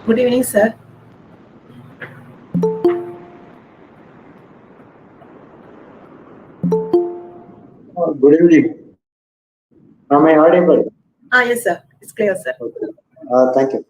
Good evening, sir. Good evening. Am I audible? Yes, sir. It's clear, sir. Okay. Thank you.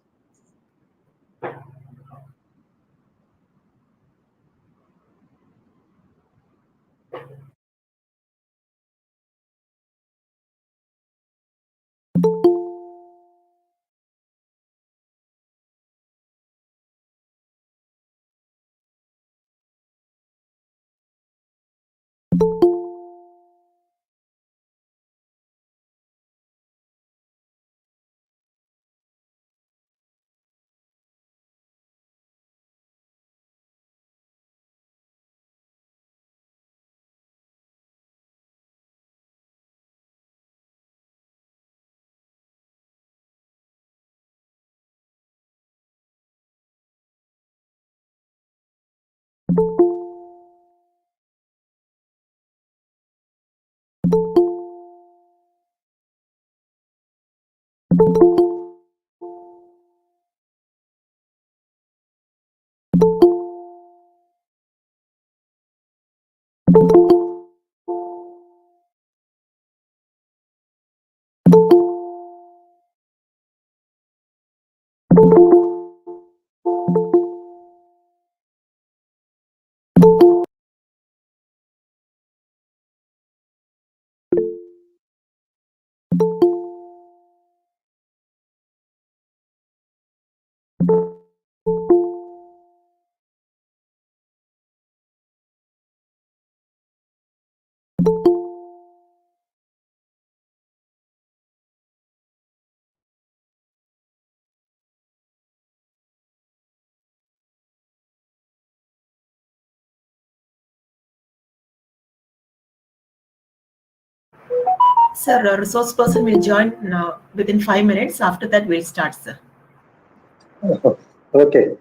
Sir, a resource person will join within 5 minutes. After that, we'll start, sir. Okay. Okay.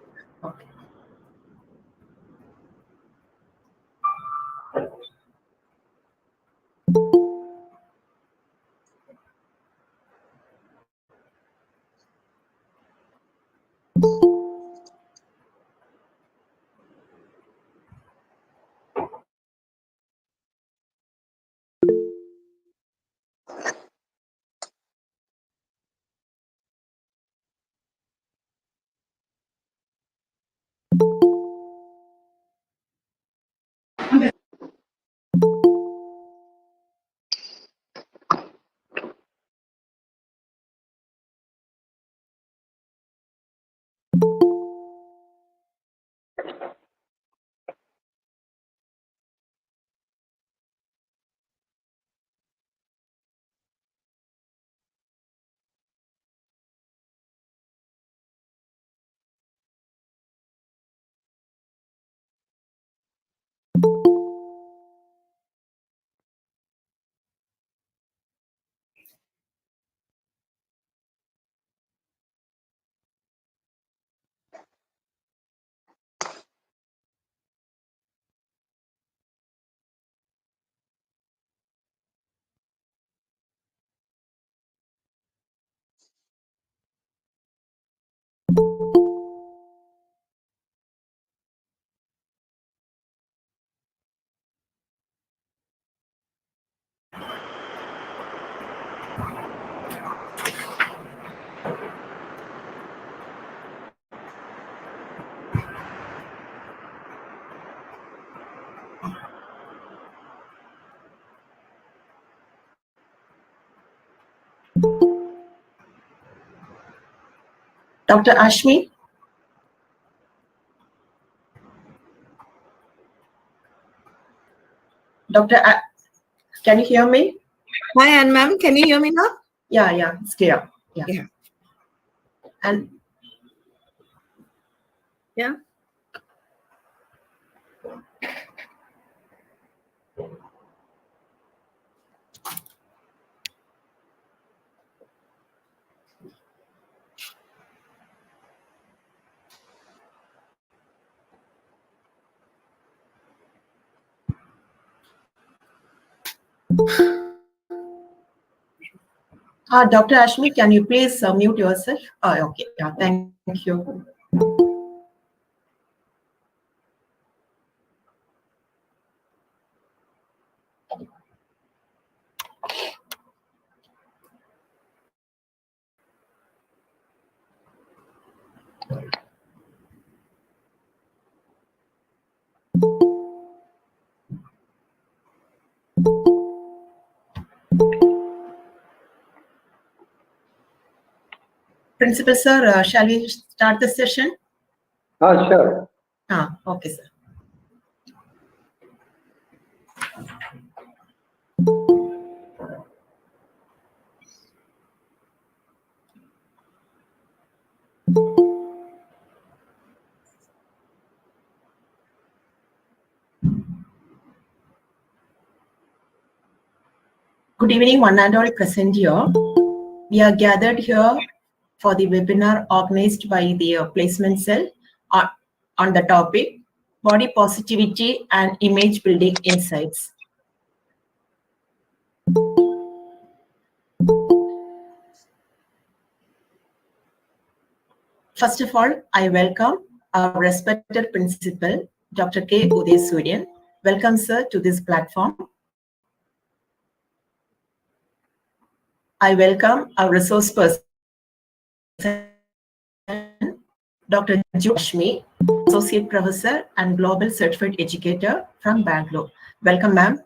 Dr. Ashmi? Can you hear me? Hi, Ann ma'am. Can you hear me now? Yeah, it's clear. Yeah. And Yeah. Dr. Ashmi, can you please mute yourself? Okay. Yeah, thank you. Principal sir, shall we start the session? Sure. Okay, sir. Good evening, one and all present here. We are gathered here for the webinar organized by the placement cell on the topic body positivity and image building insights. First of all, I welcome our respected principal, Dr. K. Udayasurian. Welcome, sir, to this platform. I welcome our resource person, Dr. Ashmi, Associate Professor and Global Certified Educator from Bangalore. Welcome, ma'am.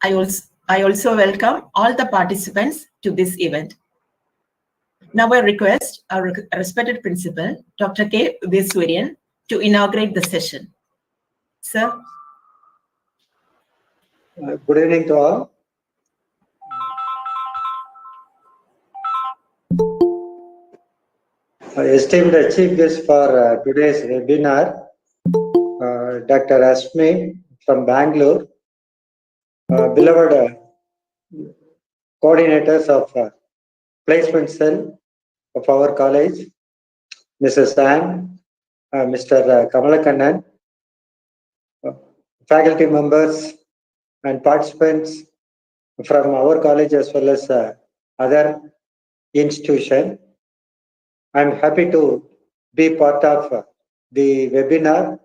I also welcome all the participants to this event. Now I request our respected principal, Dr. K. Udayasurian, to inaugurate the session. Sir. Good evening to all. Esteemed chief guest for today's webinar, Dr. Ashmi from Bangalore, beloved coordinators of placement cell of our college, Mrs. Ann, Mr. Kamalakannan, faculty members and participants from our college as well as other institutions. I'm happy to be part of the webinar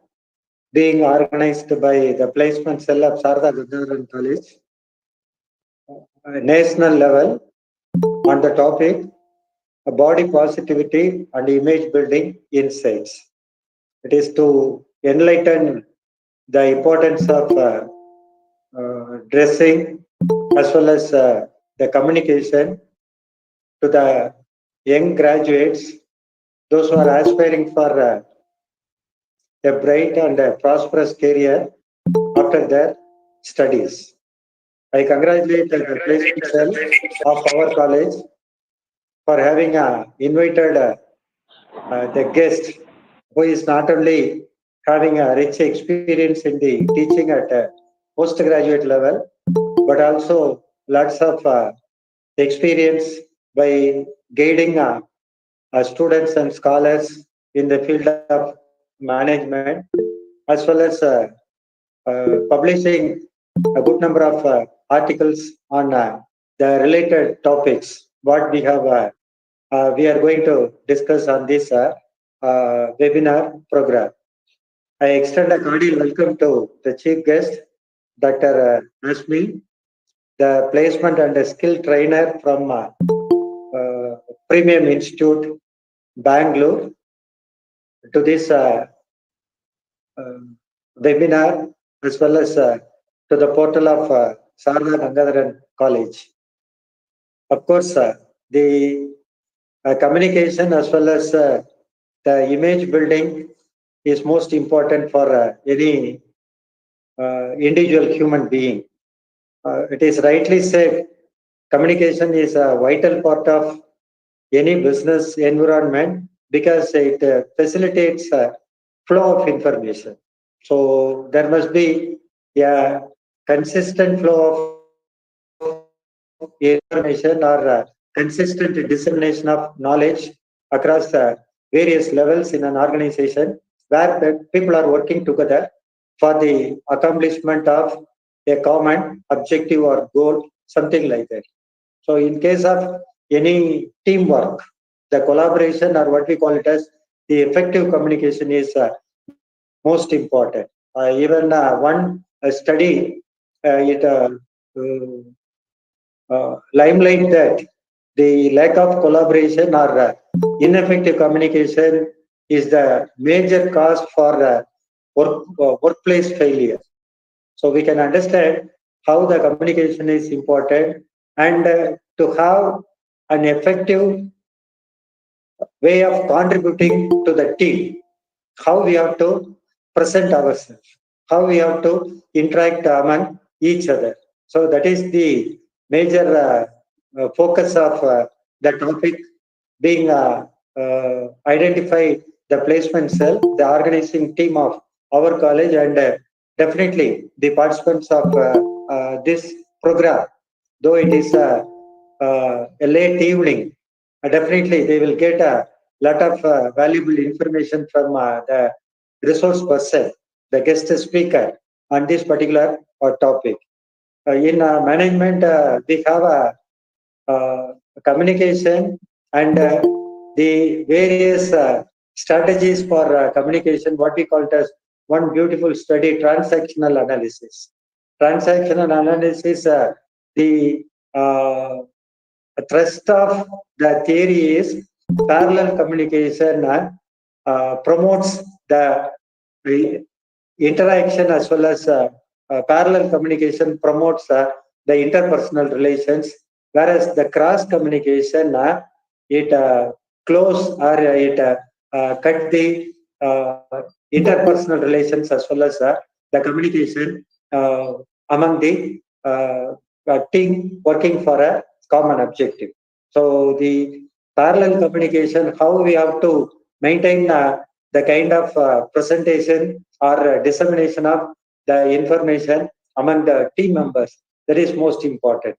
being organized by the placement cell of Sarada Gangadharan College, national level, on the topic body positivity and image building insights. It is to enlighten the importance of dressing as well as the communication to the young graduates, those who are aspiring for a bright and a prosperous career after their studies. I congratulate the placement cell of our college for having invited the guest who is not only having a rich experience in the teaching at a postgraduate level, but also lots of experience by guiding students and scholars in the field of management, as well as publishing a good number of articles on the related topics. What we have, we are going to discuss on this webinar program. I extend a cordial welcome to the chief guest, Dr. Ashmi, the placement and skill trainer from Premium Institute, Bangalore, to this webinar, as well as to the portal of Sarada Gangadharan College. Of course, the communication as well as the image building is most important for any individual human being. It is rightly said, communication is a vital part of any business environment because it facilitates flow of information. So there must be a consistent flow of information or consistent dissemination of knowledge across various levels in an organization where the people are working together for the accomplishment of a common objective or goal, something like that. So in case of any teamwork, the collaboration or what we call it as the effective communication is most important. Even one study, it limelight that the lack of collaboration or ineffective communication is the major cause for workplace failure. So we can understand how the communication is important, and to have an effective way of contributing to the team, how we have to present ourselves, how we have to interact among each other. So that is the major focus of the topic being identify the placement cell, the organizing team of our college, and definitely the participants of this program, though it is a late evening, definitely they will get a lot of valuable information from the resource person, the guest speaker on this particular topic. In management, we have a communication and the various strategies for communication, what we call it as one beautiful study, transactional analysis. Transactional analysis, the thrust of the theory is parallel communication promotes the interaction as well as parallel communication promotes the interpersonal relations, whereas the cross communication it close or it cut the interpersonal relations as well as the communication among the team working for a common objective. So the parallel communication, how we have to maintain the kind of presentation or dissemination of the information among the team members, that is most important,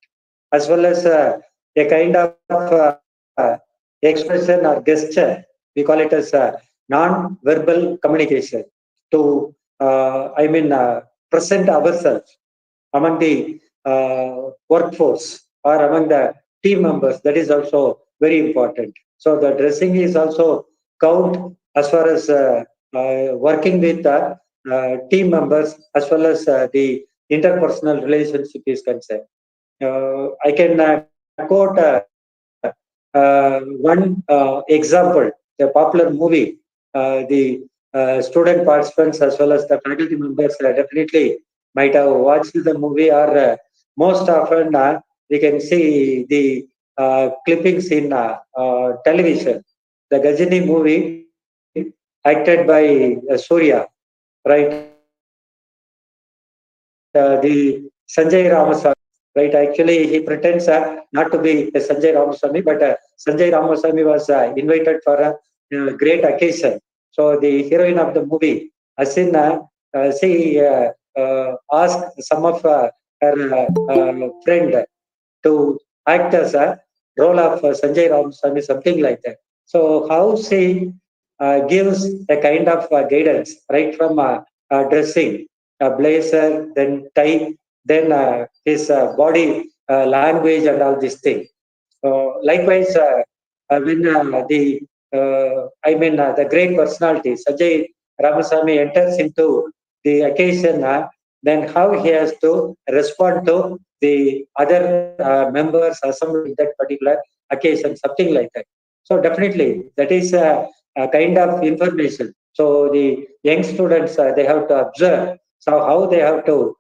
as well as a kind of expression or gesture, we call it as non-verbal communication to present ourselves among the workforce or among the team members. That is also very important. So the dressing is also count as far as working with team members as well as the interpersonal relationship is concerned. I can quote one example, a popular movie. The student participants as well as the faculty members definitely might have watched the movie, or most often we can see the clippings in television. The Gajini movie acted by Surya, right? The Sanjay Ramaswamy, right? Actually, he pretends not to be a Sanjay Ramaswamy, but Sanjay Ramaswamy was invited for a great occasion. So the heroine of the movie, Asina, she asked some of her friend to act as a role of Sanjay Ramaswamy, something like that. So how she gives a kind of guidance right from dressing, blazer, then tie, then his body language and all these things. Likewise, when the great personality Sanjay Ramaswamy enters into the occasion, then how he has to respond to the other members assembled in that particular occasion, something like that. So definitely that is a kind of information. So the young students, they have to observe so how they have to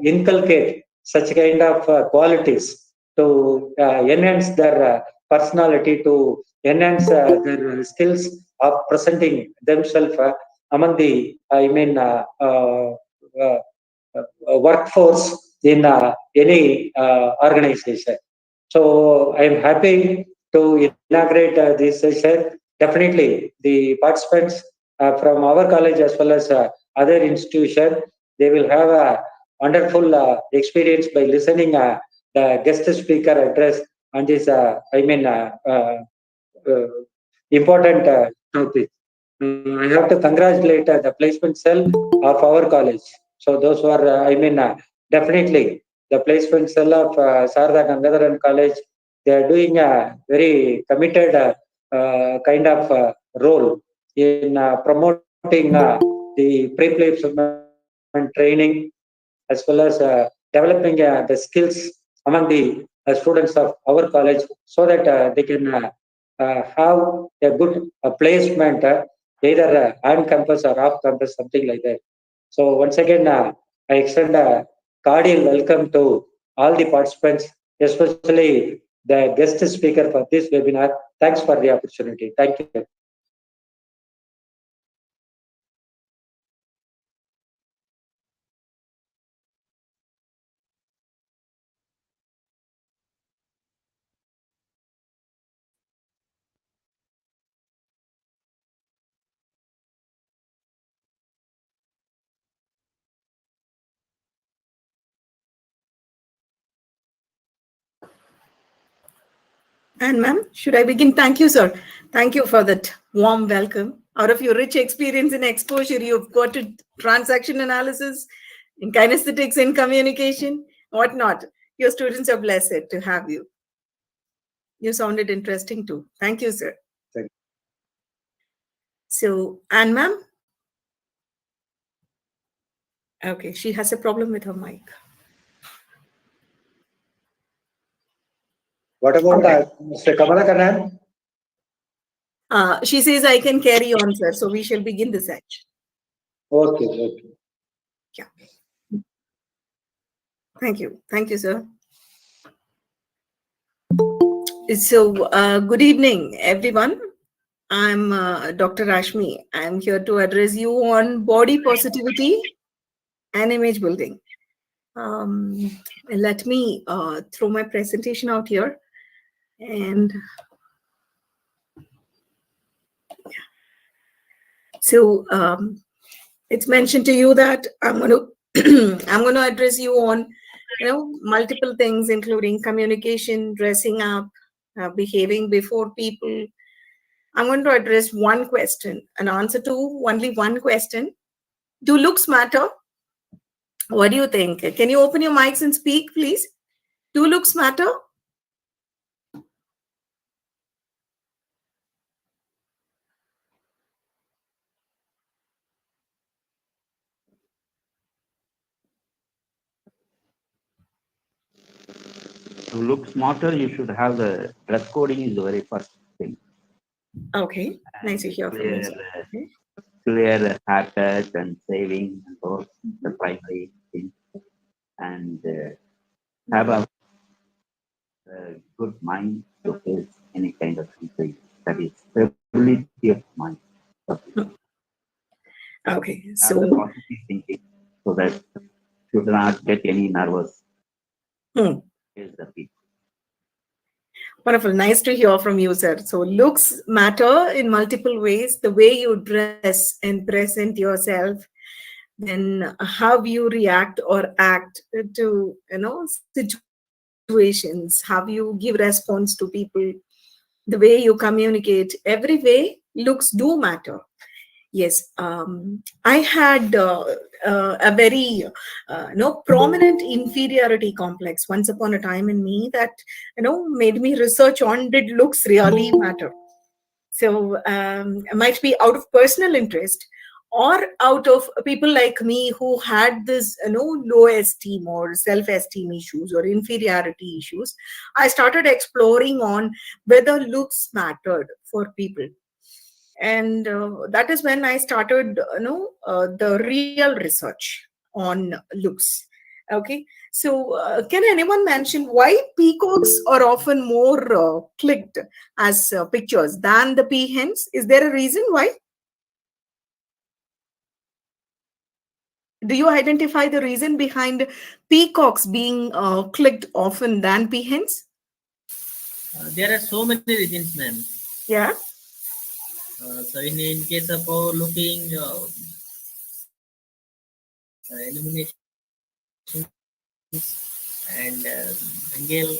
inculcate such kind of qualities to enhance their personality, to enhance their skills of presenting themselves among the workforce in any organization. So I am happy to inaugurate this session. Definitely, the participants from our college as well as other institutions, they will have a wonderful experience by listening the guest speaker address on this. Important topic. I have to congratulate the placement cell of our college. So those who are, definitely the placement cell of Sarda Gangadharan College, they are doing a very committed kind of role in promoting the pre-placement training as well as developing the skills among the students of our college so that they can have a good placement either on campus or off campus, something like that. So once again, I extend a cordial welcome to all the participants, especially the guest speaker for this webinar. Thanks for the opportunity. Thank you. And ma'am, should I begin? Thank you, sir. Thank you for that warm welcome. Out of your rich experience and exposure, you've got to transaction analysis, in kinesthetics, in communication, whatnot. Your students are blessed to have you. You sounded interesting too. Thank you, sir. Thank you. So, Anne, ma'am? Okay, she has a problem with her mic. What about Mr. Kamalakanan? She says I can carry on, sir. So we shall begin the session. Okay, okay. Yeah. Thank you. Thank you, sir. So, good evening, everyone. I'm Dr. Rashmi. I'm here to address you on body positivity and image building. Let me throw my presentation out here. And so it's mentioned to you that I'm going to I'm going to address you on multiple things, including communication, dressing up, behaving before people. I'm going to address one question, an answer to only one question. Do looks matter? What do you think? Can you open your mics and speak, please? Do looks matter? To look smarter, you should have the dress coding is the very first thing. Okay, nice to hear from you. Clear haircut and saving and those the primary thing, and have a good mind to face any kind of thing. That is stability of mind. Okay, Have so the positive thinking so that should not get any nervous. Is the people. Wonderful. Nice to hear from you, sir. So looks matter in multiple ways. The way you dress and present yourself, then how you react or act to situations, how you give response to people, the way you communicate, every way looks do matter. Yes, I had a very prominent inferiority complex once upon a time in me that made me research on did looks really matter. So it might be out of personal interest or out of people like me who had this low esteem or self-esteem issues or inferiority issues. I started exploring on whether looks mattered for people. And that is when I started the real research on looks. Okay, so can anyone mention why peacocks are often more clicked as pictures than the peahens? Is there a reason why? Do you identify the reason behind peacocks being clicked often than peahens? There are so many reasons, ma'am. Yeah. So in case of looking illumination and angle,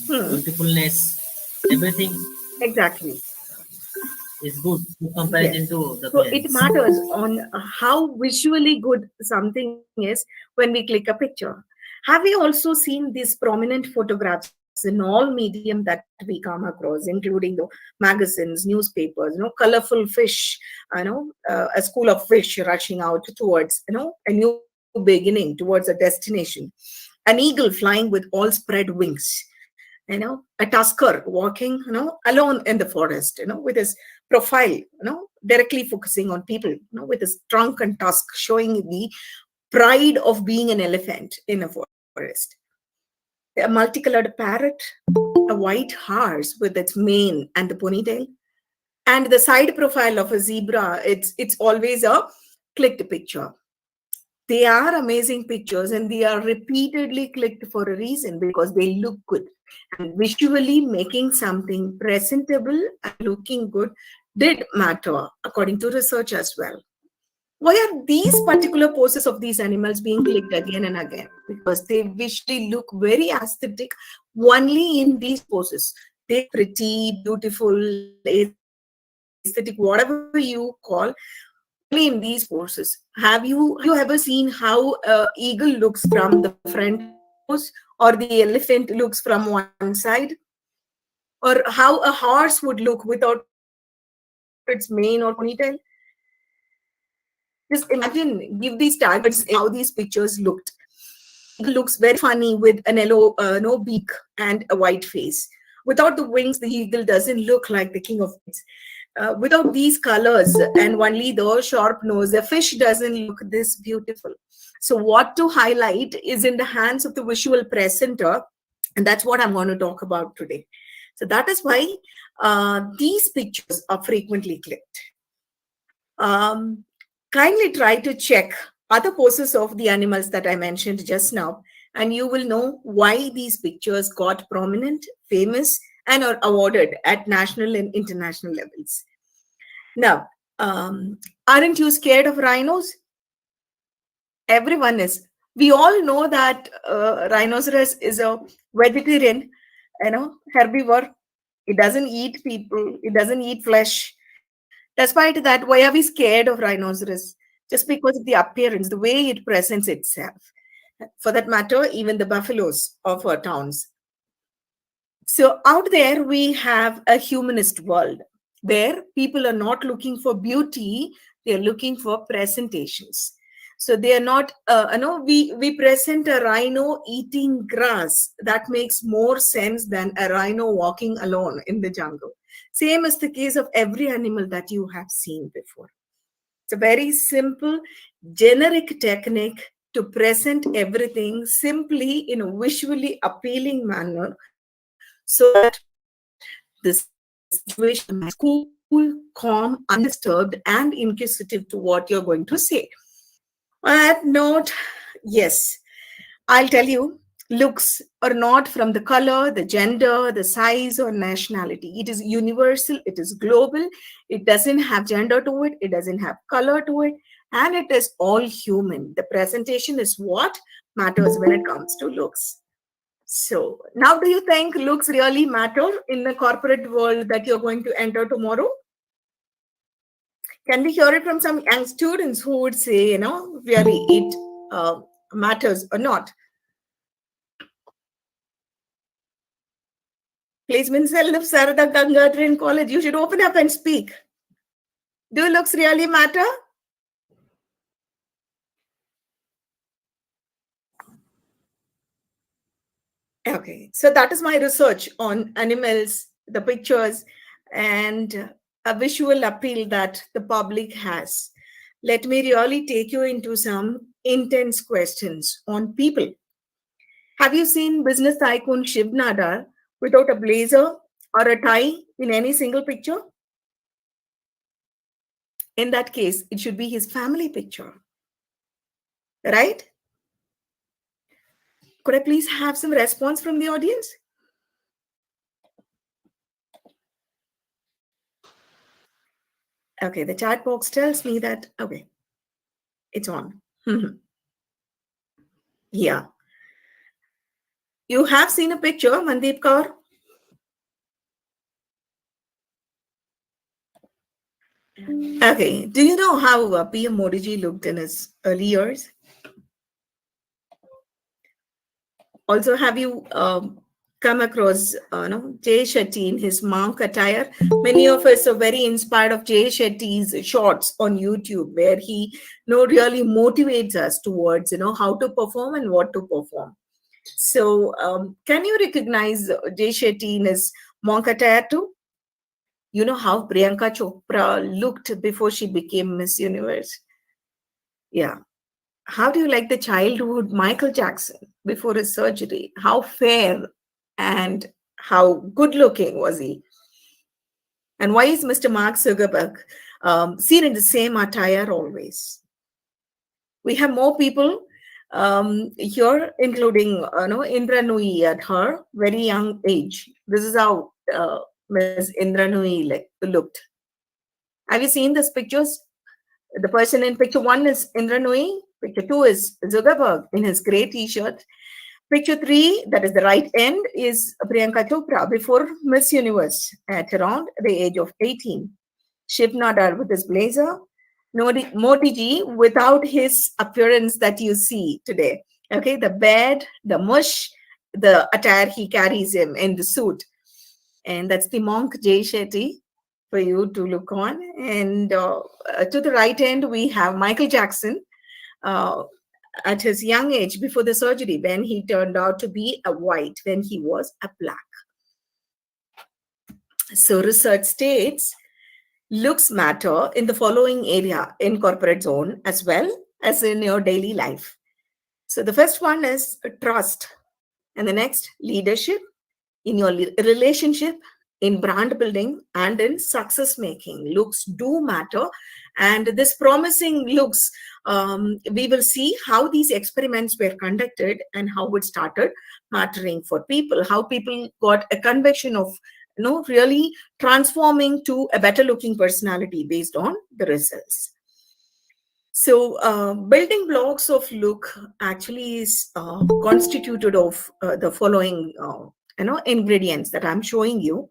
beautifulness, everything Exactly is good in comparison to the so plans. it matters on how visually good something is when we click a picture. Have we also seen these prominent photographs in all medium that we come across, including the magazines, newspapers, colorful fish, a school of fish rushing out towards, a new beginning, towards a destination, an eagle flying with all spread wings, a tusker walking, alone in the forest, with his profile, directly focusing on people, with his trunk and tusk showing the pride of being an elephant in a forest. A multicolored parrot a white horse with its mane and the ponytail, and the side profile of a zebra, it's always a clicked picture. They are amazing pictures, and they are repeatedly clicked for a reason, because they look good. And visually making something presentable and looking good did matter, according to research as well. Why are these particular poses of these animals being clicked again and again? Because they visually look very aesthetic only in these poses. They're pretty, beautiful, aesthetic, whatever you call, only in these poses. Have you ever seen how eagle looks from the front pose, or the elephant looks from one side, or how a horse would look without its mane or ponytail? Just imagine, give these targets how these pictures looked. Eagle looks very funny with an yellow no beak and a white face. Without the wings, the eagle doesn't look like the king of birds. Without these colors and only the sharp nose, the fish doesn't look this beautiful. So what to highlight is in the hands of the visual presenter, and that's what I'm going to talk about today. So that is why these pictures are frequently clicked. Kindly try to check other poses of the animals that I mentioned just now, and you will know why these pictures got prominent, famous, and are awarded at national and international levels. Now, aren't you scared of rhinos? Everyone is. We all know that rhinoceros is a vegetarian, herbivore. It doesn't eat people. It doesn't eat flesh. Despite that, why are we scared of rhinoceros? Just because of the appearance, the way it presents itself. For that matter, even the buffaloes of our towns. So out there, we have a humanist world where people are not looking for beauty, they're looking for presentations. So they are not, we present a rhino eating grass. That makes more sense than a rhino walking alone in the jungle. Same is the case of every animal that you have seen before. It's a very simple, generic technique to present everything simply in a visually appealing manner, so that the situation is cool, calm, undisturbed, and inquisitive to what you're going to say. On that note, yes, I'll tell you, looks are not from the color, the gender, the size, or nationality. It is universal, it is global, it doesn't have gender to it, it doesn't have color to it, and it is all human. The presentation is what matters when it comes to looks. So now, do you think looks really matter in the corporate world that you're going to enter tomorrow? Can we hear it from some young students who would say, really it matters or not? Placement cell of Sarada Gangadharan College, you should open up and speak. Do looks really matter? Okay, so that is my research on animals, the pictures, and a visual appeal that the public has. Let me really take you into some intense questions on people. Have you seen business tycoon Shiv Nadar without a blazer or a tie in any single picture? In that case, it should be his family picture, right? Could I please have some response from the audience? Okay, the chat box tells me that, okay, it's on. Yeah. You have seen a picture, Mandeep Kaur? Okay, do you know how PM Modi ji looked in his early years? Also, have you come across Jay Shetty in his monk attire? Many of us are very inspired of Jay Shetty's shorts on YouTube, where he really motivates us towards how to perform and what to perform. So can you recognize Jay Shetty in his monk attire too? You know how Priyanka Chopra looked before she became Miss Universe? Yeah. How do you like the childhood Michael Jackson before his surgery? How fair and How good looking was he? And why is Mr. Mark Zuckerberg seen in the same attire always? We have more people here, including Indra Nui at her very young age. This is how Ms. Indra Nui looked. Have you seen these pictures? The person in picture 1 is Indra Nui. Picture 2 is Zuckerberg in his grey t-shirt. Picture 3, that is the right end, is Priyanka Chopra before Miss Universe at around the age of 18. Shiv Nadar with his blazer. Modi ji without his appearance that you see today. Okay, the bed, the mush, the attire he carries him in the suit. And that's the monk Jay Shetty for you to look on. And to the right end, we have Michael Jackson at his young age before the surgery, when he turned out to be a white, when he was a black. So research states looks matter in the following area in corporate zone as well as in your daily life. So the first one is trust, and the next leadership, in your relationship, in brand building, and in success making. Looks do matter, and this promising looks, we will see how these experiments were conducted and how it started mattering for people, how people got a conviction of really transforming to a better looking personality based on the results. So building blocks of look actually is constituted of the following ingredients that I'm showing you.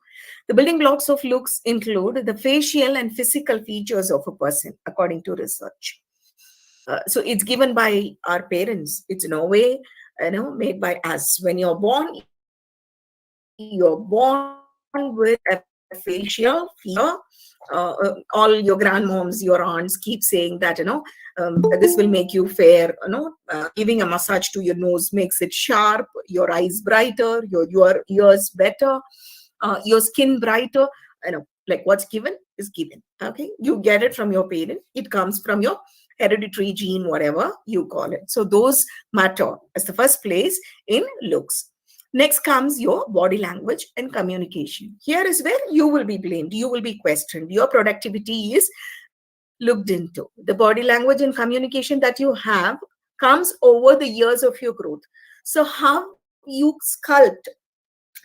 The building blocks of looks include the facial and physical features of a person according to research. So it's given by our parents. It's in a way made by us. When you're born with a facial feature. All your grandmoms, your aunts keep saying that this will make you fair. Giving a massage to your nose makes it sharp, your eyes brighter, your ears better, your skin brighter. Like what's given is given. Okay, you get it from your parent. It comes from your hereditary gene, whatever you call it. So those matter as the first place in looks. Next comes your body language and communication. Here is where you will be blamed, you will be questioned, your productivity is looked into. The body language and communication that you have comes over the years of your growth. So how you sculpt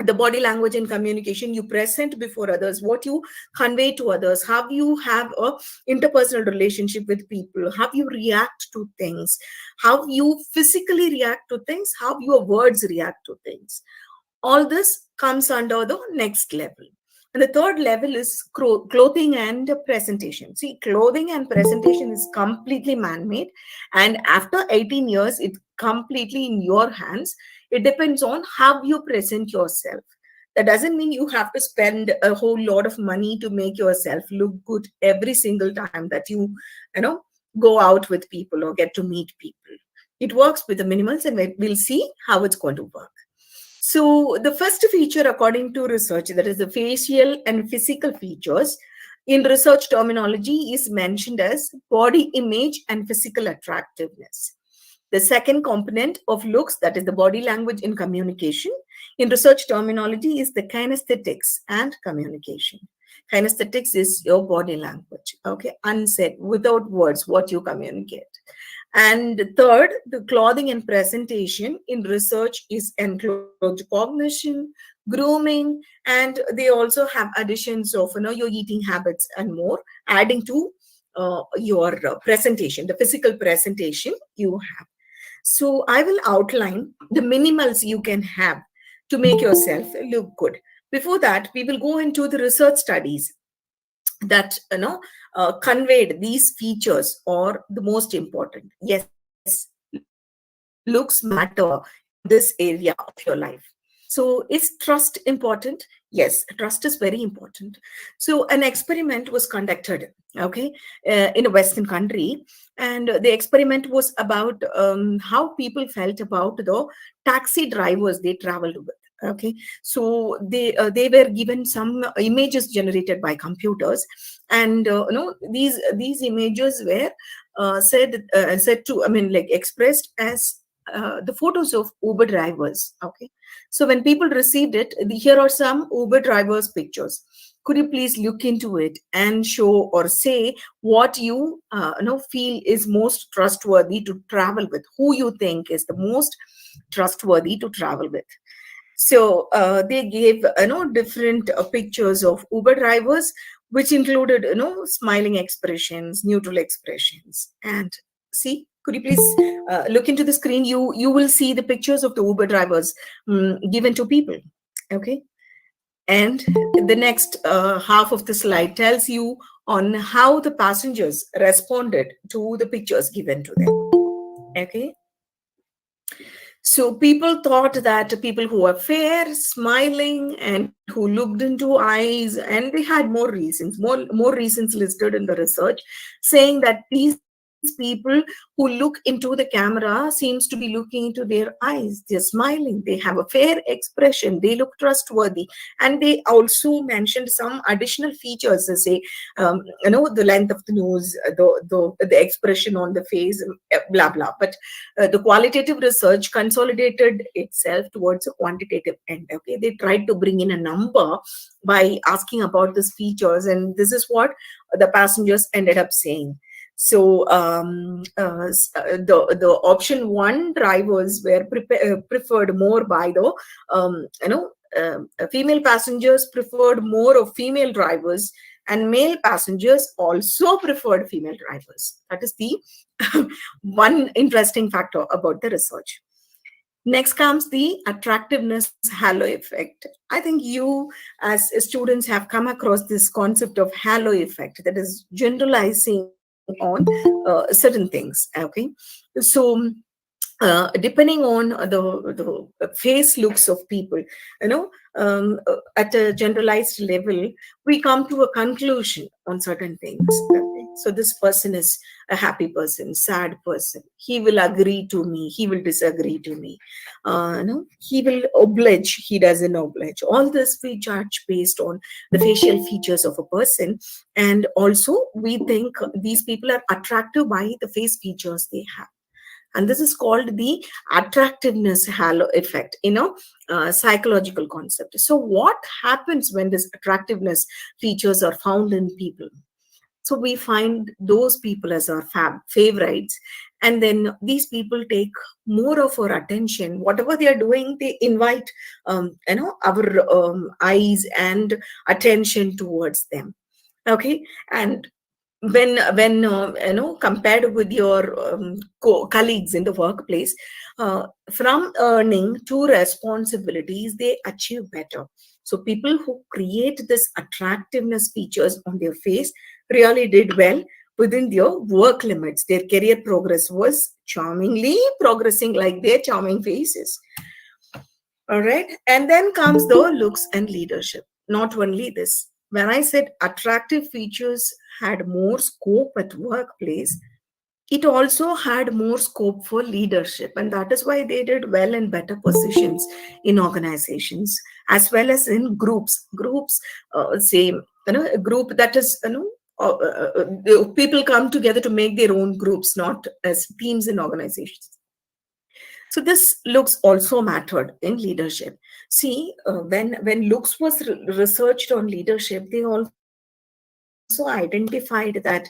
the body language and communication you present before others, what you convey to others, how you have a interpersonal relationship with people, how you react to things, how you physically react to things, how your words react to things. All this comes under the next level. And the third level is clothing and presentation. See, clothing and presentation is completely man-made, and after 18 years it's completely in your hands. It depends on how you present yourself. That doesn't mean you have to spend a whole lot of money to make yourself look good every single time that you go out with people or get to meet people. It works with the minimals, and we'll see how it's going to work. So the first feature, according to research, that is the facial and physical features, in research terminology is mentioned as body image and physical attractiveness. The second component of looks, that is the body language in communication, in research terminology is the kinesthetics and communication. Kinesthetics is your body language, okay, unsaid, without words, what you communicate. And third, the clothing and presentation in research is enclosed cognition, grooming, and they also have additions of your eating habits and more, adding to your presentation, the physical presentation you have. So I will outline the minimals you can have to make yourself look good. Before that, we will go into the research studies that conveyed these features are the most important. Yes, looks matter in this area of your life. So is trust important? Yes, trust is very important. So an experiment was conducted, okay, in a Western country, and the experiment was about how people felt about the taxi drivers they traveled with. Okay, so they were given some images generated by computers, and these images were said to, expressed as the photos of Uber drivers. Okay, so when people received it, here are some Uber drivers pictures. Could you please look into it and show or say what you feel is most trustworthy to travel with? Who you think is the most trustworthy to travel with? So they gave different pictures of Uber drivers, which included smiling expressions, neutral expressions, and see. Could you please look into the screen? You will see the pictures of the Uber drivers given to people. Okay, and the next half of the slide tells you on how the passengers responded to the pictures given to them. Okay. So people thought that people who were fair, smiling, and who looked into eyes, and they had more reasons listed in the research, saying that these people who look into the camera seems to be looking into their eyes. They're smiling. They have a fair expression. They look trustworthy, and they also mentioned some additional features, say, the length of the nose, the expression on the face, blah blah. But the qualitative research consolidated itself towards a quantitative end. Okay, they tried to bring in a number by asking about these features, and this is what the passengers ended up saying. So the option 1 drivers were preferred more by the female passengers preferred more of female drivers, and male passengers also preferred female drivers. That is the one interesting factor about the research. Next comes the attractiveness halo effect. I think you as students have come across this concept of halo effect, that is generalizing on certain things. Okay, so depending on the face looks of people, at a generalized level, we come to a conclusion on certain things. Okay? So this person is a happy person, sad person. He will agree to me. He will disagree to me. He will oblige. He doesn't oblige. All this we judge based on the facial features of a person, and also we think these people are attractive by the face features they have. And this is called the attractiveness halo effect, psychological concept. So what happens when this attractiveness features are found in people? So we find those people as our favorites, and then these people take more of our attention. Whatever they are doing, they invite our eyes and attention towards them. Okay, and when compared with your colleagues in the workplace, from earning to responsibilities, they achieve better. So people who create this attractiveness features on their face really did well within their work limits. Their career progress was charmingly progressing like their charming faces. All right, and then comes the looks and leadership. Not only this, when I said attractive features had more scope at workplace, it also had more scope for leadership, and that is why they did well in better positions in organizations as well as in groups. Say, a group that is, people come together to make their own groups, not as teams in organizations. So this looks also mattered in leadership. See, when looks was researched on leadership, they also identified that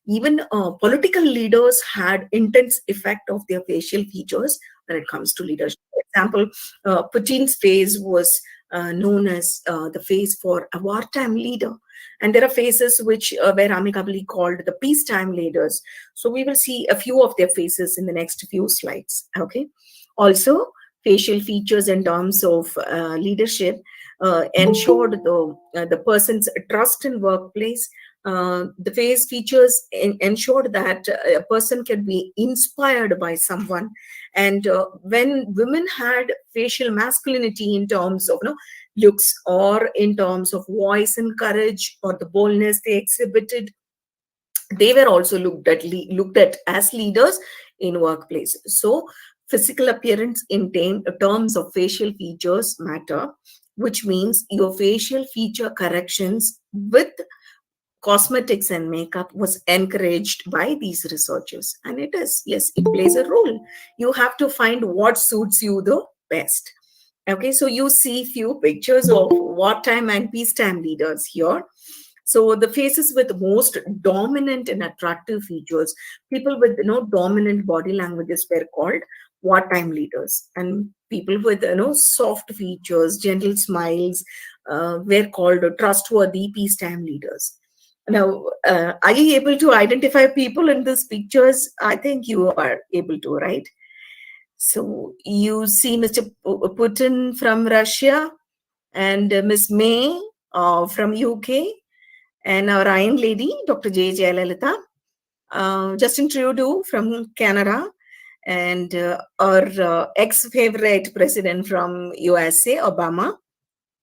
even political leaders had intense effect of their facial features when it comes to leadership. For example, Putin's face was known as the face for a wartime leader. And there are faces which were amicably called the peacetime leaders. So we will see a few of their faces in the next few slides. Okay. Also, facial features in terms of leadership ensured the person's trust in workplace. The face features ensured that a person can be inspired by someone. And when women had facial masculinity in terms of looks, or in terms of voice and courage, or the boldness they exhibited, they were also looked at as leaders in workplace. So physical appearance in terms of facial features matter, which means your facial feature corrections with cosmetics and makeup was encouraged by these researchers. And it is, yes, it plays a role. You have to find what suits you the best. Okay, so you see few pictures of wartime and peacetime leaders here. So the faces with most dominant and attractive features, people with dominant body languages were called wartime leaders, and people with soft features, gentle smiles, were called trustworthy peacetime leaders. Now, are you able to identify people in these pictures? I think you are able to, right? So you see Mr. Putin from Russia, and Miss May from UK, and our Iron Lady, Dr. J. Jayalalitha, Justin Trudeau from Canada, and our ex-favorite president from USA, Obama,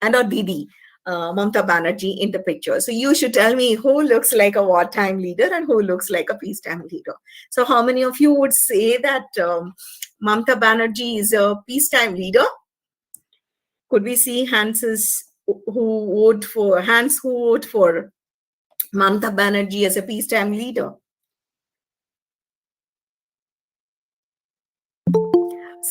and our Didi, Mamata Banerjee in the picture. So you should tell me who looks like a wartime leader and who looks like a peacetime leader. So how many of you would say that Mamata Banerjee is a peacetime leader? Could we see hands who vote for Mamata Banerjee as a peacetime leader?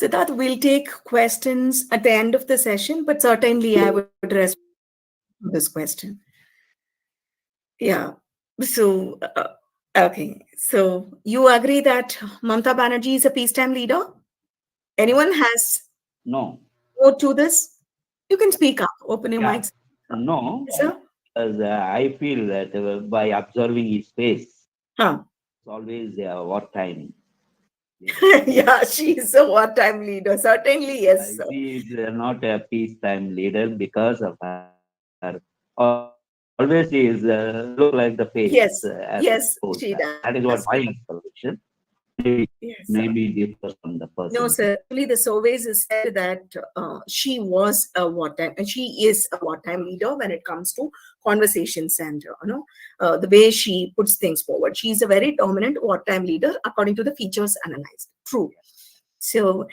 Siddharth, we'll take questions at the end of the session, but certainly I would respond to this question. Yeah. So, okay. So you agree that Mamata Banerjee is a peacetime leader? Anyone has No. vote to this? You can speak up. Open your Yeah. mics. No. Yes, sir? Because I feel that by observing his face, Huh. it's always wartime. Yeah, she's a wartime leader. Certainly, yes, sir. She is not a peacetime leader because of her. Always she is look like the face. Yes, As yes, opposed. she does. That is what my observation. Yes, Maybe differs from the person. no, sir. Actually, the surveys has said that she was a wartime, and she is a wartime leader when it comes to conversations and the way she puts things forward. She is a very dominant wartime leader according to the features analyzed. True. So,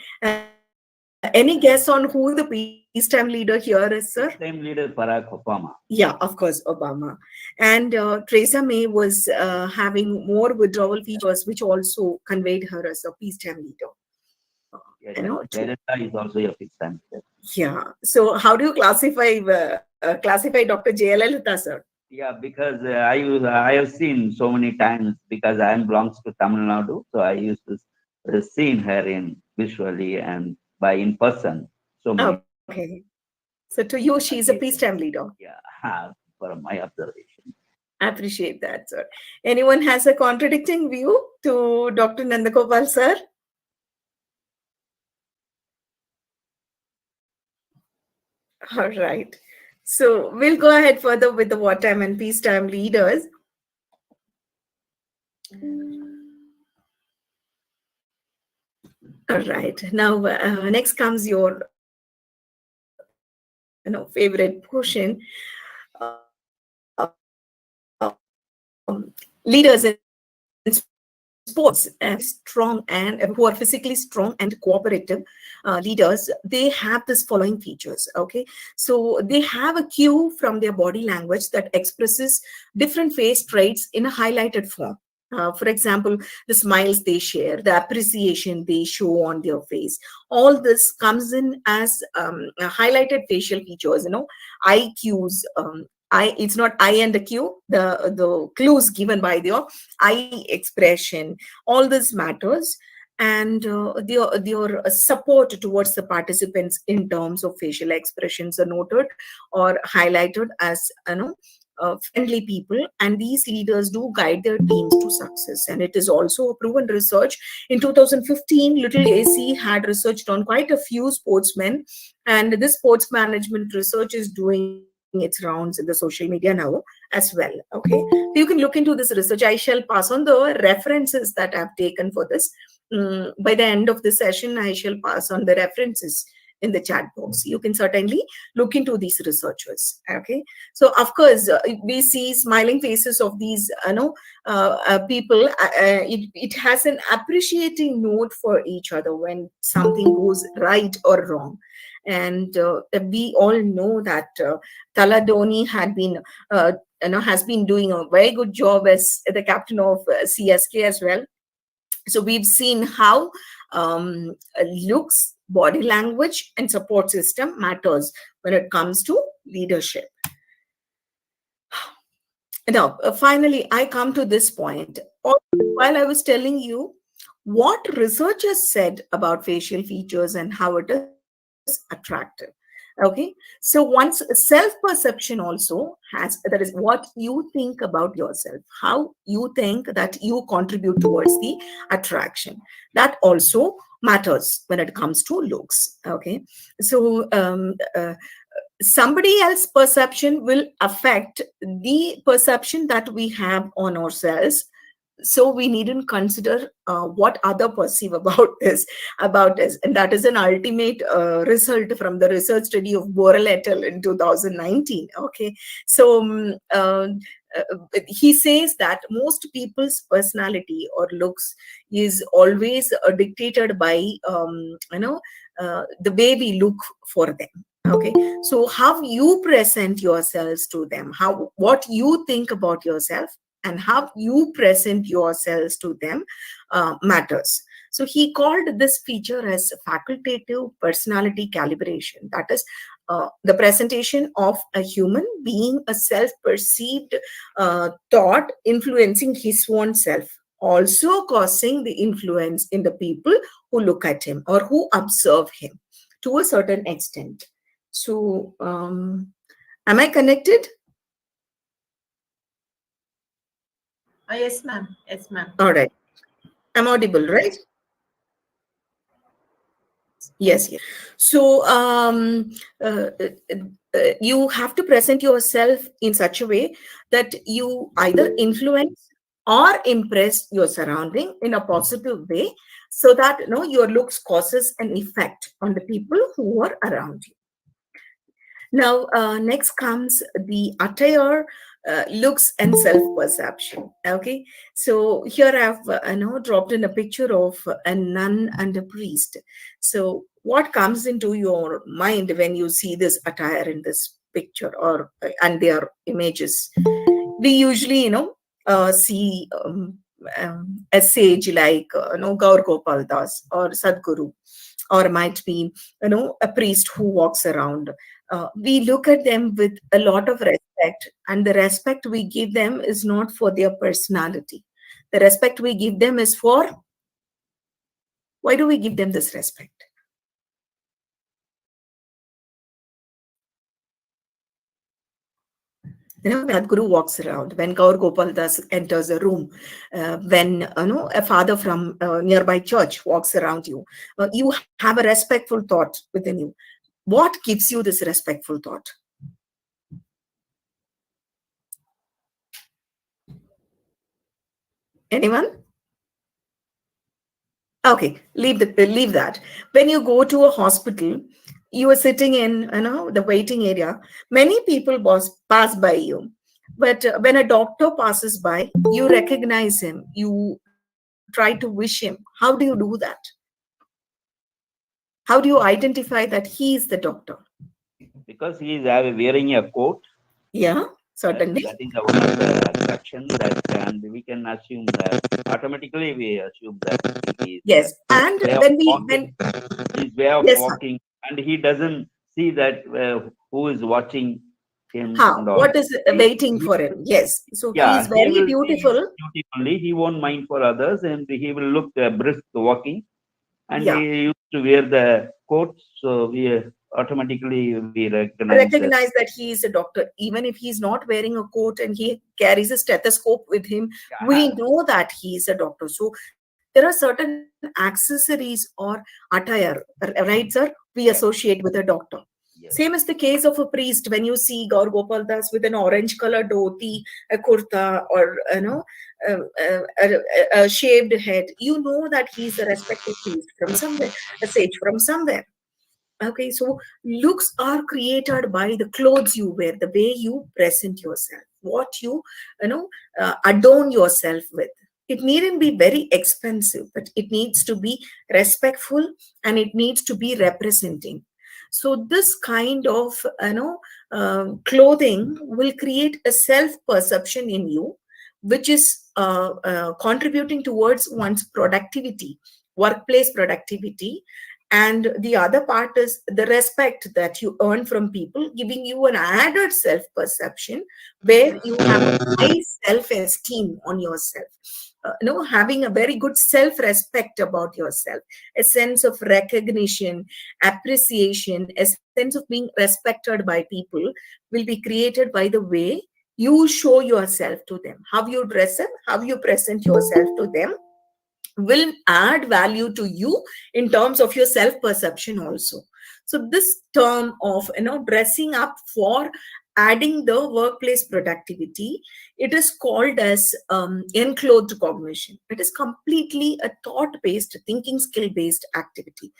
any guess on who the peacetime leader here is, sir? Peacetime leader Barack Obama. Yeah, of course, Obama. And Theresa May was having more withdrawal features, which also conveyed her as a peacetime leader. Yes, Jayalalitha is also a peacetime leader. Yeah. So, how do you classify Dr. Jayalalitha, sir? Yeah, because I have seen so many times because I belongs to Tamil Nadu, so I used to seen her in visually and by in person. So many. Okay. So to you, she's a peacetime leader. Yeah, for my observation. I appreciate that, sir. Anyone has a contradicting view to Dr. Nandagopal, sir? All right. So we'll go ahead further with the wartime and peacetime leaders. All right. Now, next comes your favorite portion. Leaders in sports, strong and who are physically strong and cooperative leaders, they have this following features. Okay, so they have a cue from their body language that expresses different face traits in a highlighted form. For example, the smiles they share, the appreciation they show on their face, all this comes in as highlighted facial features, eye cues. It's not I and the cue, the clues given by their eye expression, all this matters. And their support towards the participants in terms of facial expressions are noted or highlighted as friendly people, and these leaders do guide their teams to success. And it is also a proven research. In 2015, Little AC had researched on quite a few sportsmen, and this sports management research is doing its rounds in the social media now as well. Okay, so you can look into this research. I shall pass on the references that I've taken for this. By the end of the session, I shall pass on the references in the chat box. You can certainly look into these researchers. Okay, so of course we see smiling faces of these people. It has an appreciating note for each other when something goes right or wrong. And we all know that Taladoni had been has been doing a very good job as the captain of CSK as well. So we've seen how looks, body language, and support system matters when it comes to leadership. Now, finally, I come to this point. While I was telling you what researchers said about facial features and how it is attractive. Okay, so once self-perception also has, that is what you think about yourself, how you think that you contribute towards the attraction, that also matters when it comes to looks. Okay, so somebody else's perception will affect the perception that we have on ourselves. So we needn't consider what other perceive about this, and that is an ultimate result from the research study of Borel et al. In 2019. Okay, so he says that most people's personality or looks is always dictated by the way we look for them. Okay, so how you present yourselves to them, what you think about yourself and how you present yourselves to them matters. So he called this feature as facultative personality calibration. That is the presentation of a human being a self-perceived thought influencing his own self, also causing the influence in the people who look at him or who observe him to a certain extent. So am I connected? Yes, ma'am. Yes, ma'am. All right. I'm audible, right? Yes. So you have to present yourself in such a way that you either influence or impress your surrounding in a positive way, so that your looks causes an effect on the people who are around you. Now, next comes the attire, looks, and self-perception. Okay, so here I've dropped in a picture of a nun and a priest. So what comes into your mind when you see this attire in this picture or and their images? We usually see a sage like Gaur Gopal Das or Sadhguru, or might be a priest who walks around. We look at them with a lot of respect, and the respect we give them is not for their personality. The respect we give them is for, why do we give them this respect? When Sadhguru walks around, when Gaur Gopal Das enters a room, when a father from nearby church walks around you, you have a respectful thought within you. What gives you this respectful thought? Anyone? Okay, leave that. When you go to a hospital, you are sitting in the waiting area. Many people pass by you, but when a doctor passes by, you recognize him. You try to wish him. How do you do that? How do you identify that he is the doctor? Because he is wearing a coat. Yeah, certainly. That is one of the attraction that, and we can assume that automatically we assume that he is. Yes, and when his way of yes, walking, and he doesn't see that who is watching him. What is waiting for him? Yes, so he is very beautiful. Beautifully, he won't mind for others, and he will look brisk walking. And he used to wear the coat, so we automatically we recognize that he is a doctor. Even if he's not wearing a coat and he carries a stethoscope with him, we know that he is a doctor. So there are certain accessories or attire, right, sir, we associate with a doctor. Yes. Same is the case of a priest. When you see Gaur Gopal Das with an orange colored dhoti, a kurta, or a shaved head, you know that he's a respected priest from somewhere, a sage from somewhere. Okay, so looks are created by the clothes you wear, the way you present yourself, what you adorn yourself with. It needn't be very expensive, but it needs to be respectful and it needs to be representing. So this kind of clothing will create a self-perception in you, which is contributing towards one's productivity, workplace productivity. And the other part is the respect that you earn from people, giving you an added self-perception where you have a high self-esteem on yourself. Having a very good self-respect about yourself, a sense of recognition, appreciation, a sense of being respected by people will be created by the way you show yourself to them. How you dress up, how you present yourself to them will add value to you in terms of your self perception also. So this term of dressing up for adding the workplace productivity, it is called as enclothed cognition. It is completely a thought based, thinking skill based activity,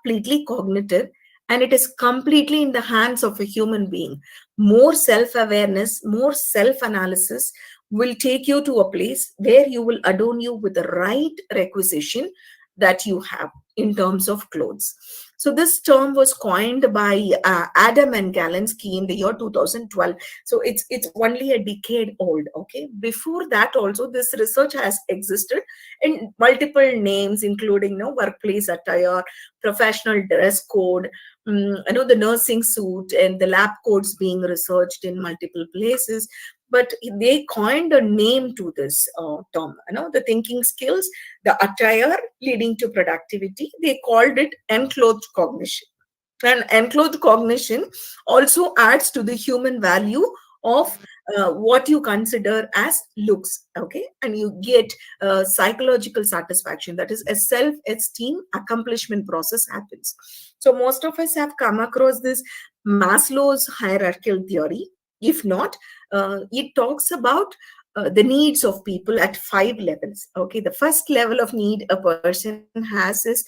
completely cognitive, and it is completely in the hands of a human being. More self awareness, more self analysis will take you to a place where you will adorn you with the right requisition that you have in terms of clothes. So this term was coined by Adam and Galinsky in the year 2012. So it's only a decade old. Okay, before that also this research has existed in multiple names, including workplace attire, professional dress code, the nursing suit, and the lab coats being researched in multiple places. But they coined a name to this term, the thinking skills, the attire leading to productivity. They called it enclothed cognition. And enclothed cognition also adds to the human value of what you consider as looks. Okay, and you get psychological satisfaction, that is a self-esteem accomplishment process happens. So most of us have come across this Maslow's hierarchical theory. If not, it talks about the needs of people at 5 levels. Okay, the first level of need a person has is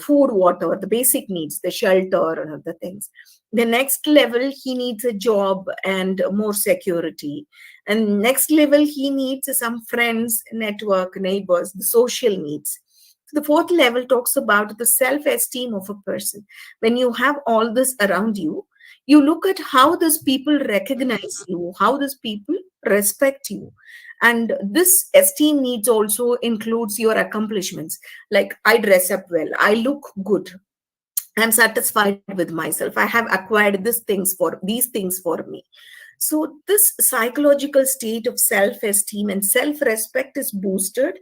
food, water, the basic needs, the shelter, the things. The next level, he needs a job and more security. And next level, he needs some friends, network, neighbors, the social needs. The fourth level talks about the self-esteem of a person. When you have all this around you, you look at how these people recognize you, how these people respect you. And this esteem needs also includes your accomplishments. Like, I dress up well, I look good, I'm satisfied with myself, I have acquired these things for me. So this psychological state of self-esteem and self-respect is boosted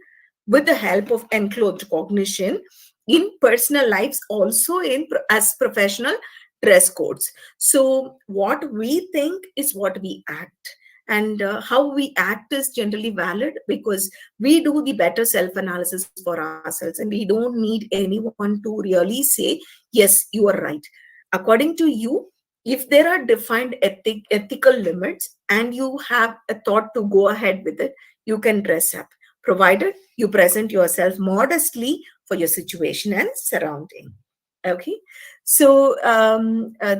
with the help of enclosed cognition in personal lives, also as professional dress codes. So what we think is what we act, and how we act is generally valid because we do the better self-analysis for ourselves, and we don't need anyone to really say, yes, you are right. According to you, if there are defined ethical limits and you have a thought to go ahead with it, you can dress up, provided you present yourself modestly for your situation and surrounding. Okay, so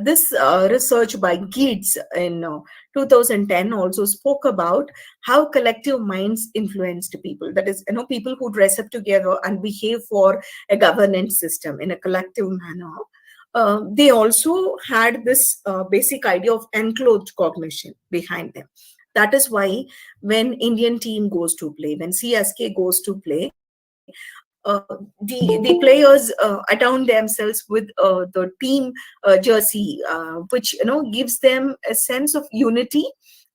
this research by Geeds in 2010 also spoke about how collective minds influenced people. That is, people who dress up together and behave for a governance system in a collective manner. They also had this basic idea of enclosed cognition behind them. That is why when Indian team goes to play, when CSK goes to play, the players adorn themselves with the team jersey, which gives them a sense of unity.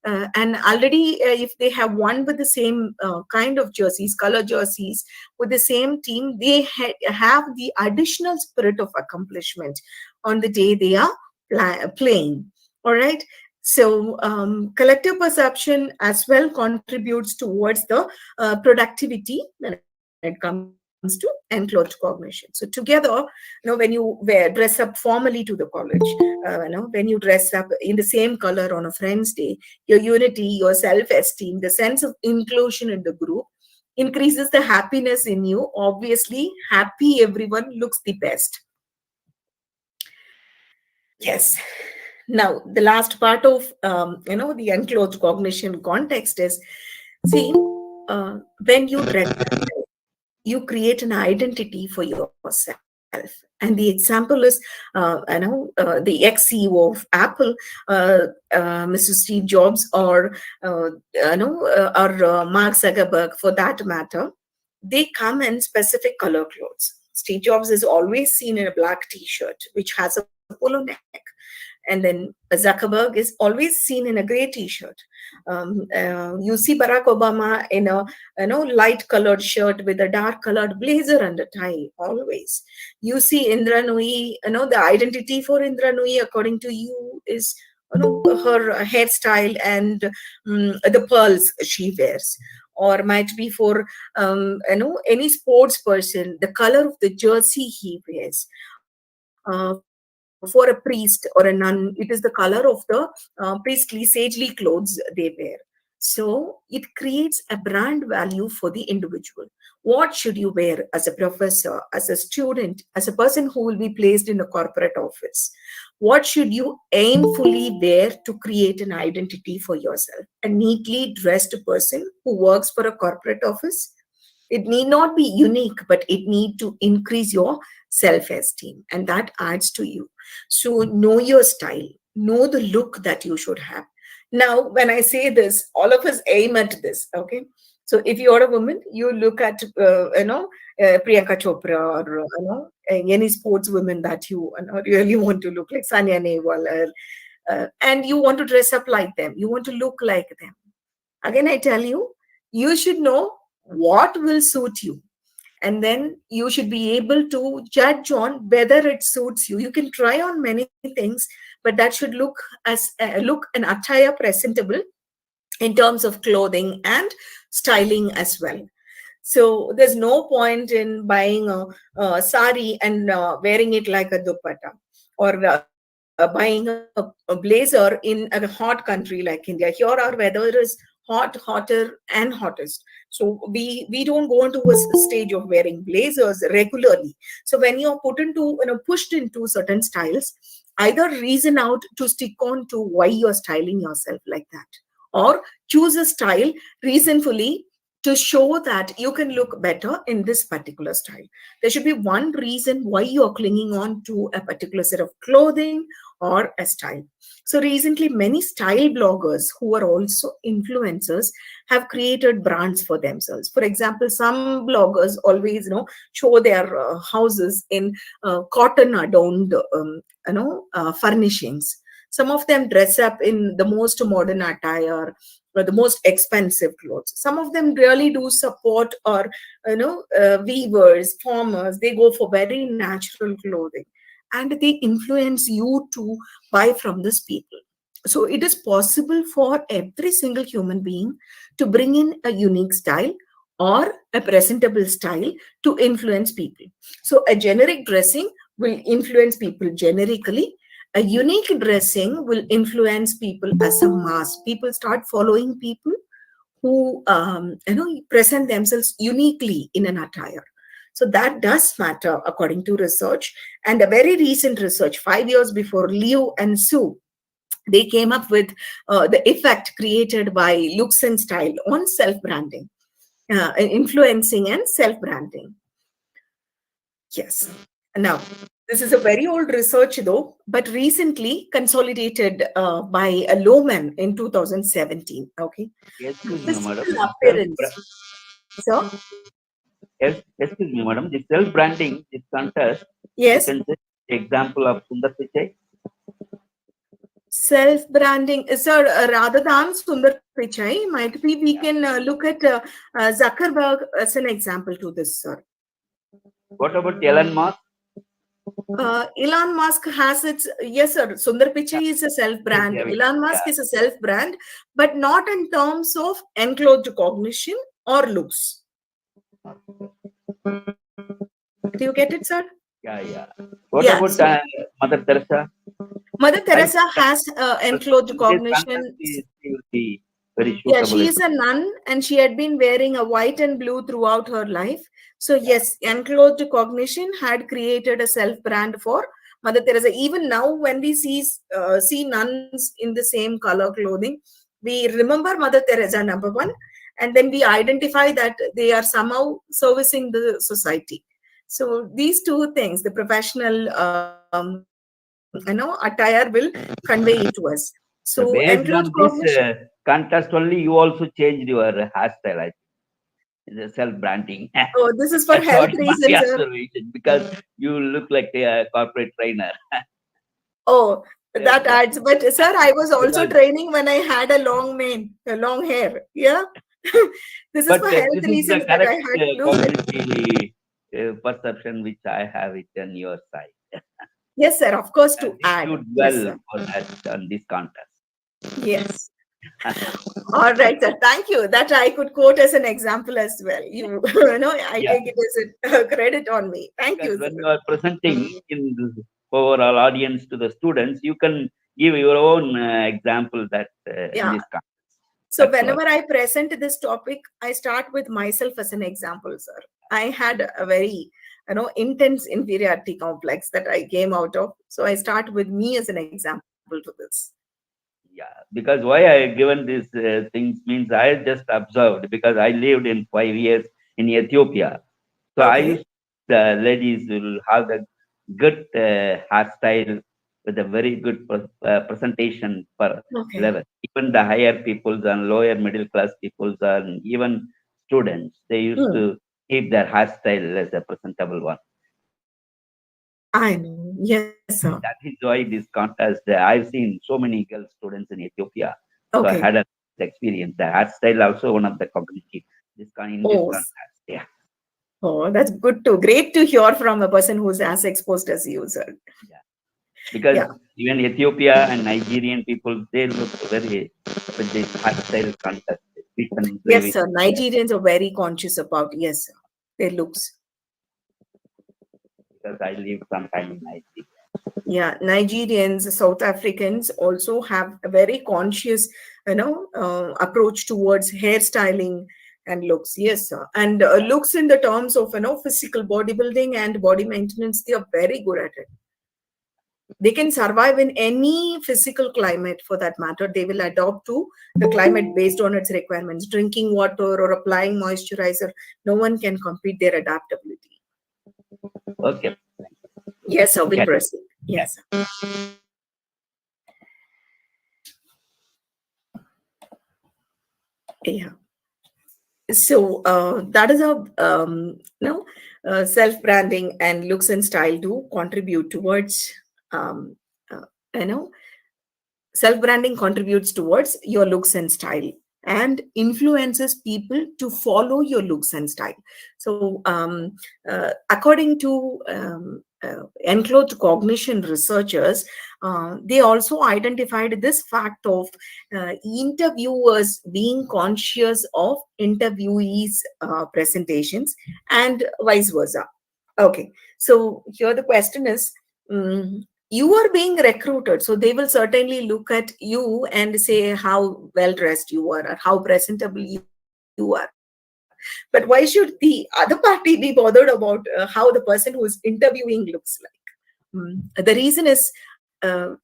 And already, if they have won with the same kind of jerseys, color jerseys, with the same team, they have the additional spirit of accomplishment on the day they are playing. All right. So collective perception as well contributes towards the productivity when it comes to enclosed cognition. So together, when you dress up formally to the college, when you dress up in the same color on a friend's day, your unity, your self-esteem, the sense of inclusion in the group increases the happiness in you. Obviously, happy everyone looks the best. Yes. Now, the last part of the enclosed cognition context is, see, when you dress, you create an identity for yourself. And the example is, the ex-CEO of Apple, Mr. Steve Jobs, or Mark Zuckerberg, for that matter. They come in specific color clothes. Steve Jobs is always seen in a black T-shirt, which has a polo neck. And then Zuckerberg is always seen in a gray T-shirt. You see Barack Obama in a light colored shirt with a dark colored blazer and a tie, always. You see Indra Nooyi, the identity for Indra Nooyi, according to you, is her hairstyle and the pearls she wears. Or might be for any sports person, the color of the jersey he wears. For a priest or a nun, it is the color of the priestly, sagely clothes they wear. So it creates a brand value for the individual. What should you wear as a professor, as a student, as a person who will be placed in a corporate office? What should you aimfully wear to create an identity for yourself? A neatly dressed person who works for a corporate office? It need not be unique, but it need to increase your self-esteem, and that adds to you. So know your style, know the look that you should have. Now, when I say this, all of us aim at this, okay? So if you're a woman, you look at, Priyanka Chopra, or, any sports women that you really want to look like, Sanya Nehwal, and you want to dress up like them. You want to look like them. Again, I tell you, you should know what will suit you. And then you should be able to judge on whether it suits you. You can try on many things, but that should look an attire presentable in terms of clothing and styling as well. So there's no point in buying a sari and wearing it like a dupatta, or buying a blazer in a hot country like India. Here our weather is hot, hotter, and hottest. So we don't go into a stage of wearing blazers regularly. So when you're pushed into certain styles, either reason out to stick on to why you're styling yourself like that, or choose a style reasonfully to show that you can look better in this particular style. There should be one reason why you're clinging on to a particular set of clothing or a style. So recently, many style bloggers who are also influencers have created brands for themselves. For example, some bloggers always, show their houses in cotton adorned, furnishings. Some of them dress up in the most modern attire, or the most expensive clothes. Some of them really do support, or weavers, farmers. They go for very natural clothing, and they influence you to buy from these people. So it is possible for every single human being to bring in a unique style or a presentable style to influence people. So a generic dressing will influence people generically. A unique dressing will influence people as a mass. People start following people who present themselves uniquely in an attire. So that does matter according to research. And a very recent research, 5 years before, Liu and Su, they came up with the effect created by looks and style on self-branding, influencing and self-branding. Yes. Now, this is a very old research though, but recently consolidated by a Lohman in 2017. Okay. Excuse me, madam. Physical appearance. So, Excuse me, madam. The self-branding, this contest, yes. you can take example of Sundar Pichai. Self-branding, sir, rather than Sundar Pichai, might be we can look at Zuckerberg as an example to this, sir. What about Elon Musk? Elon Musk has its, yes, sir. Sundar Pichai is a self-brand. Yeah, Elon Musk is a self-brand, but not in terms of enclosed cognition or looks. Do you get it, sir? Yeah. What Yeah, about so Mother Teresa? Mother Teresa has enclosed cognition. She will be very Yeah, suitable. she is a nun and she had been wearing a white and blue throughout her life. So yes, enclosed cognition had created a self-brand for Mother Teresa. Even now, when we see nuns in the same color clothing, we remember Mother Teresa, number one, and then we identify that they are somehow servicing the society. So these two things, the professional, attire will convey it to us. So So based enclosed on this cognition. contest only, you also changed your hairstyle, I think, the self-branding. Oh, this is for That's health what my reasons, sir. observation, because you look like a corporate trainer. Oh, that Yeah, adds. But sir, I was also because, training when I had a long mane, a long hair. Yeah. This is but for this health is the reasons that I correct had to lose it. cognitive perception which I have it on your side. Yes, sir. Of course, And to this add. should Yes, well sir. for that on this contest. Yes. All right, sir. Thank you. That I could quote as an example as well. You, I Yeah, take it as a credit on me. Thank because you, when sir. you are presenting in the overall audience to the students, you can give your own example that in Yeah. this contest. So That's what. whenever I present this topic, I start with myself as an example, sir. I had a very, intense inferiority complex that I came out of. So I start with me as an example to this. Yeah, because why I given these things means I just observed because I lived in 5 years in Ethiopia. So I Okay. used the ladies will have the good hairstyle with a very good presentation per Okay. level. Even the higher peoples and lower middle class peoples and even students, they used Hmm. to keep their hairstyle as a presentable one. I know. Yes, sir. That is why this contest, I've seen so many girl students in Ethiopia. So I Okay. had a experience. The hairstyle also one of the cognitive in this Oh, contest. Yeah, oh, that's good too. Great to hear from a person who's as exposed as you, sir. yeah. Because Yeah. even Ethiopia and Nigerian people, they look very with this hairstyle contest. We can Yes, really sir. Nigerians are very conscious about, yes, sir, their looks. because I lived sometime in Nigeria. Yeah, Nigerians, South Africans also have a very conscious, approach towards hairstyling and looks. Yes, sir. And looks in the terms of, physical bodybuilding and body maintenance, they are very good at it. They can survive in any physical climate for that matter. They will adopt to the climate based on its requirements. Drinking water or applying moisturizer, no one can compete their adaptability. Okay. Yes, sir. We'll Yeah. proceed. Yes, sir. Yeah. So that is how self-branding and looks and style do contribute towards um, uh, you know self-branding contributes towards your looks and style and influences people to follow your looks and style. So according to enclosed cognition researchers, they also identified this fact of interviewers being conscious of interviewees presentations and vice versa. Okay, so here the question is, you are being recruited, so they will certainly look at you and say how well dressed you are or how presentable you are. But why should the other party be bothered about how the person who is interviewing looks like? The reason is uh,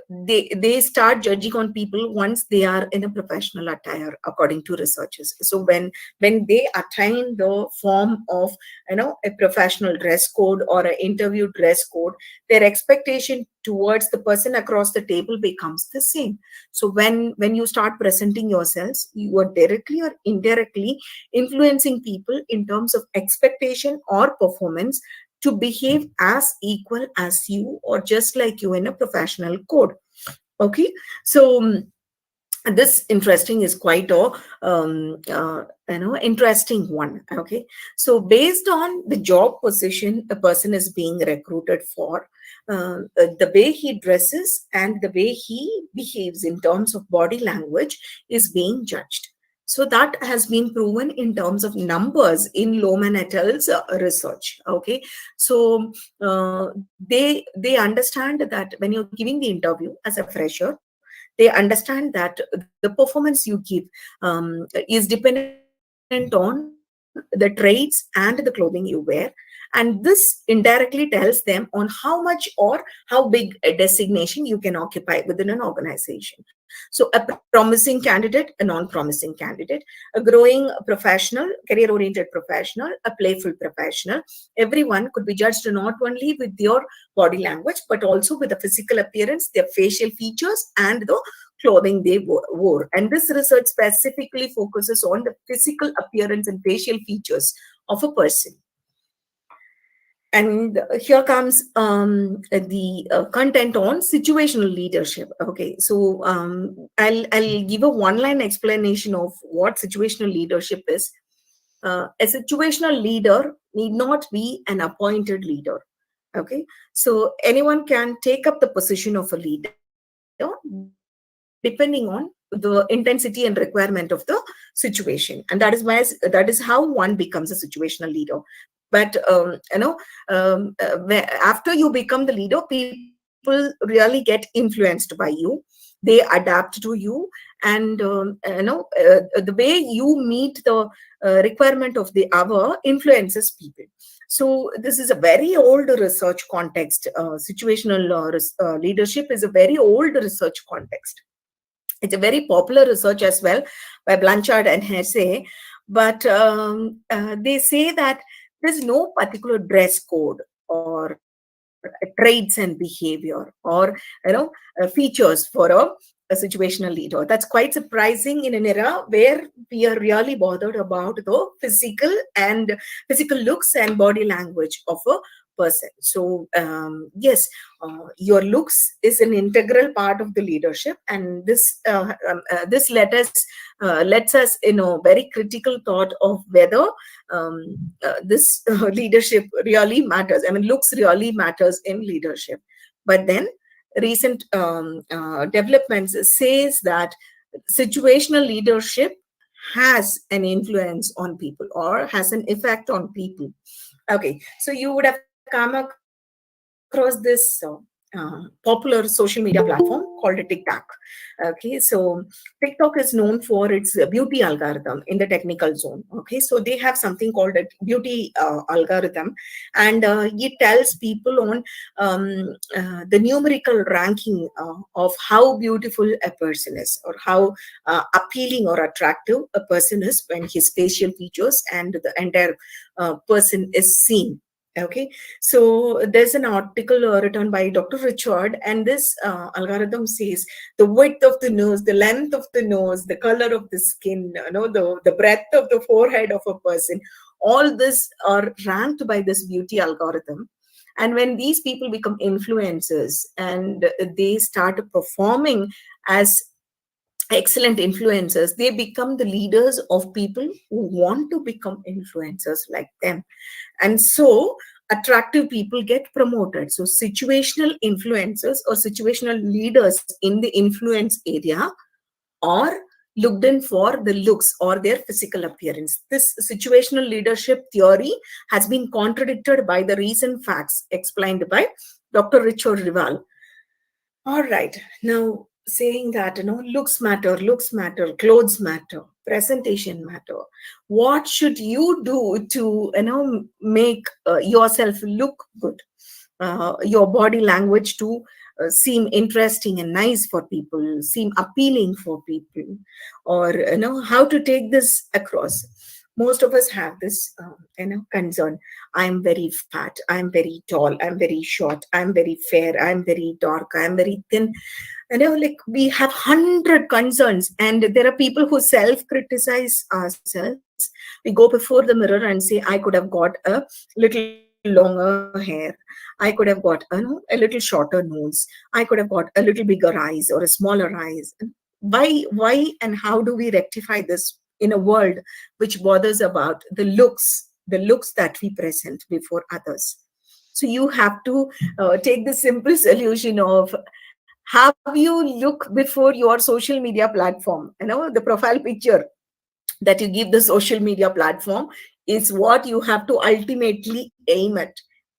they start judging on people once they are in a professional attire, according to researchers. So when they attain the form of a professional dress code or an interview dress code, their expectation towards the person across the table becomes the same. So when you start presenting yourselves, you are directly or indirectly influencing people in terms of expectation or performance to behave as equal as you or just like you in a professional code. Okay, so this interesting is quite a interesting one. Okay, so based on the job position a person is being recruited for, the way he dresses and the way he behaves in terms of body language is being judged. So that has been proven in terms of numbers in Lohmann et al.'s research. Okay, so they understand that when you're giving the interview as a fresher, they understand that the performance you give is dependent on the traits and the clothing you wear, and And this indirectly tells them on how much or how big a designation you can occupy within an organization. So a promising candidate, a non-promising candidate, a growing professional, career-oriented professional, a playful professional. Everyone could be judged not only with your body language, but also with the physical appearance, their facial features, and the clothing they wore. And this research specifically focuses on the physical appearance and facial features of a person. And here comes the content on situational leadership. Okay, so I'll give a one-line explanation of what situational leadership is. A situational leader need not be an appointed leader. Okay, so anyone can take up the position of a leader depending on the intensity and requirement of the situation, and that is how one becomes a situational leader. But after you become the leader, people really get influenced by you. They adapt to you, and the way you meet the requirement of the hour influences people. So this is a very old research context. Situational leadership is a very old research context. It's a very popular research as well by Blanchard and Hesse, but they say that there's no particular dress code or traits and behavior or features for a situational leader. That's quite surprising in an era where we are really bothered about the physical looks and body language of a person. So yes, your looks is an integral part of the leadership, and this lets us very critical thought of whether this leadership really matters. I mean, looks really matters in leadership. But then recent developments says that situational leadership has an influence on people or has an effect on people. Okay, so you would have come across this popular social media platform called TikTok. Okay, so TikTok is known for its beauty algorithm in the technical zone. Okay, so they have something called a beauty algorithm, and it tells people on the numerical ranking of how beautiful a person is, or how appealing or attractive a person is when his facial features and the entire person is seen. Okay, so there's an article written by Dr. Richard, and this algorithm says the width of the nose, the length of the nose, the color of the skin, the breadth of the forehead of a person. All this are ranked by this beauty algorithm. And when these people become influencers and they start performing as excellent influencers, they become the leaders of people who want to become influencers like them. And so attractive people get promoted. So situational influencers or situational leaders in the influence area are looked in for the looks or their physical appearance. This situational leadership theory has been contradicted by the recent facts explained by Dr. Richard Rival. All right, now saying that looks matter, clothes matter, presentation matter. What should you do to make yourself look good, your body language to seem interesting and nice for people, seem appealing for people, or how to take this across? Most of us have this concern. I'm very fat, I'm very tall, I'm very short, I'm very fair, I'm very dark, I'm very thin. Like we have 100 concerns, and there are people who self-criticize ourselves. We go before the mirror and say, I could have got a little longer hair, I could have got a little shorter nose, I could have got a little bigger eyes or a smaller eyes. Why and how do we rectify this in a world which bothers about the looks that we present before others? So you have to take the simple solution of how you look before your social media platform. The profile picture that you give the social media platform is what you have to ultimately aim at,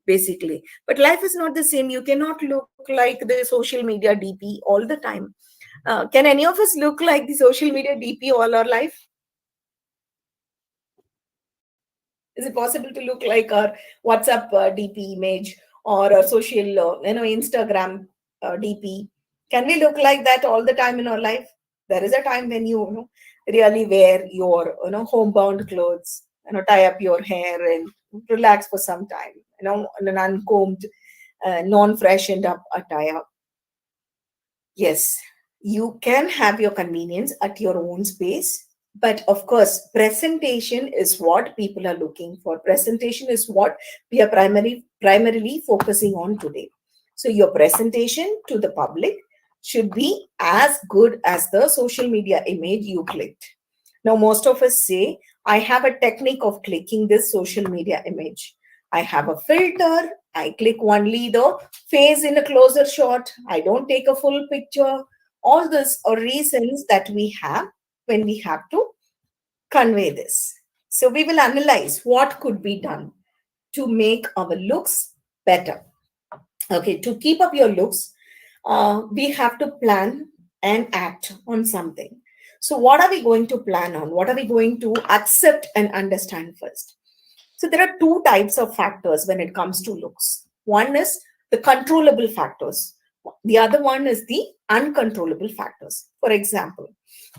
basically. But life is not the same. You cannot look like the social media DP all the time. Can any of us look like the social media DP all our life? Is it possible to look like our WhatsApp DP image or a social, Instagram DP? Can we look like that all the time in our life? There is a time when you really wear your homebound clothes, tie up your hair and relax for some time, in an uncombed, non-freshened up attire. Yes, you can have your convenience at your own space, but of course, presentation is what people are looking for. Presentation is what we are primarily focusing on today. So your presentation to the public should be as good as the social media image you clicked. Now, most of us say, I have a technique of clicking this social media image. I have a filter. I click only the face in a closer shot. I don't take a full picture. All these are reasons that we have when we have to convey this. So we will analyze what could be done to make our looks better. Okay, to keep up your looks, we have to plan and act on something. So what are we going to plan on? What are we going to accept and understand first? So there are two types of factors when it comes to looks. One is the controllable factors. The other one is the uncontrollable factors. For example,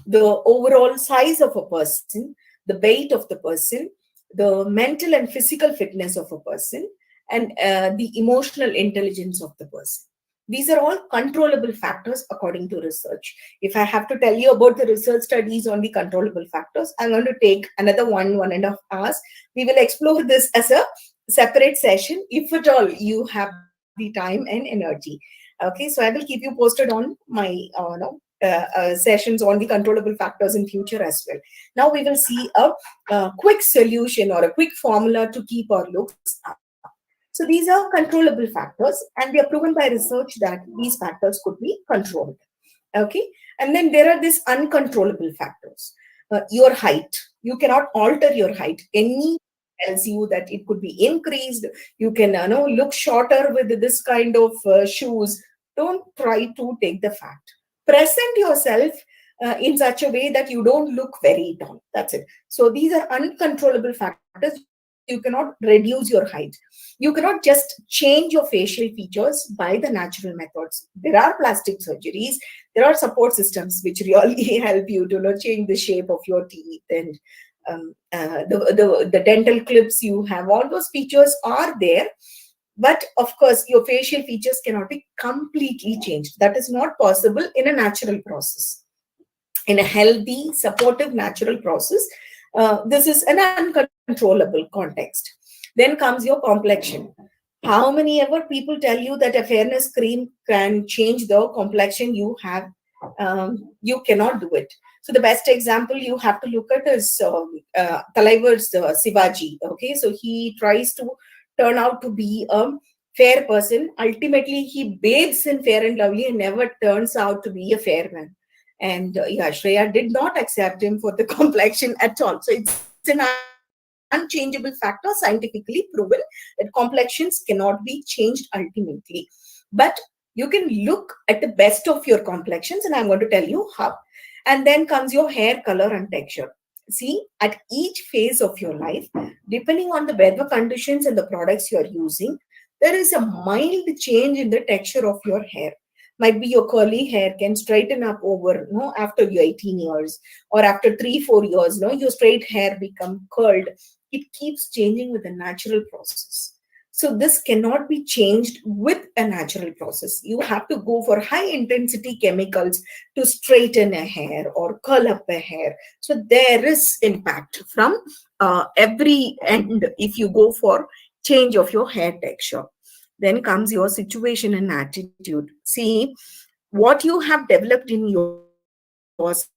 the overall size of a person, the weight of the person, the mental and physical fitness of a person, and the emotional intelligence of the person. These are all controllable factors according to research. If I have to tell you about the research studies on the controllable factors, I'm going to take another 1.5 hours. We will explore this as a separate session, if at all you have the time and energy. Okay, so I will keep you posted on my sessions on the controllable factors in future as well. Now we will see a quick solution or a quick formula to keep our looks up. So these are controllable factors, and we are proven by research that these factors could be controlled. Okay, and then there are these uncontrollable factors. Your height, you cannot alter your height. Any tells you that it could be increased. You can look shorter with this kind of shoes. Don't try to take the fact. Present yourself in such a way that you don't look very tall. That's it. So these are uncontrollable factors. You cannot reduce your height. You cannot just change your facial features by the natural methods. There are plastic surgeries. There are support systems which really help you to change the shape of your teeth, and the dental clips you have. All those features are there. But of course, your facial features cannot be completely changed. That is not possible in a natural process. In a healthy, supportive, natural process, this is an uncontrollable context. Then comes your complexion. How many ever people tell you that a fairness cream can change the complexion you have? You cannot do it. So the best example you have to look at is Talaivar's Shivaji. Okay, so he tries to turn out to be a fair person. Ultimately, he bathes in Fair and Lovely and never turns out to be a fair man. And Shreya did not accept him for the complexion at all. So it's an unchangeable factor, scientifically proven, that complexions cannot be changed ultimately. But you can look at the best of your complexions, and I'm going to tell you how. And then comes your hair color and texture. See, at each phase of your life, depending on the weather conditions and the products you're using, there is a mild change in the texture of your hair. Might be your curly hair can straighten up over, after your 18 years, or after 3-4 years, your straight hair become curled. It keeps changing with a natural process. So this cannot be changed with a natural process. You have to go for high intensity chemicals to straighten a hair or curl up a hair. So there is impact from every end if you go for change of your hair texture. Then comes your situation and attitude. See, what you have developed in yourself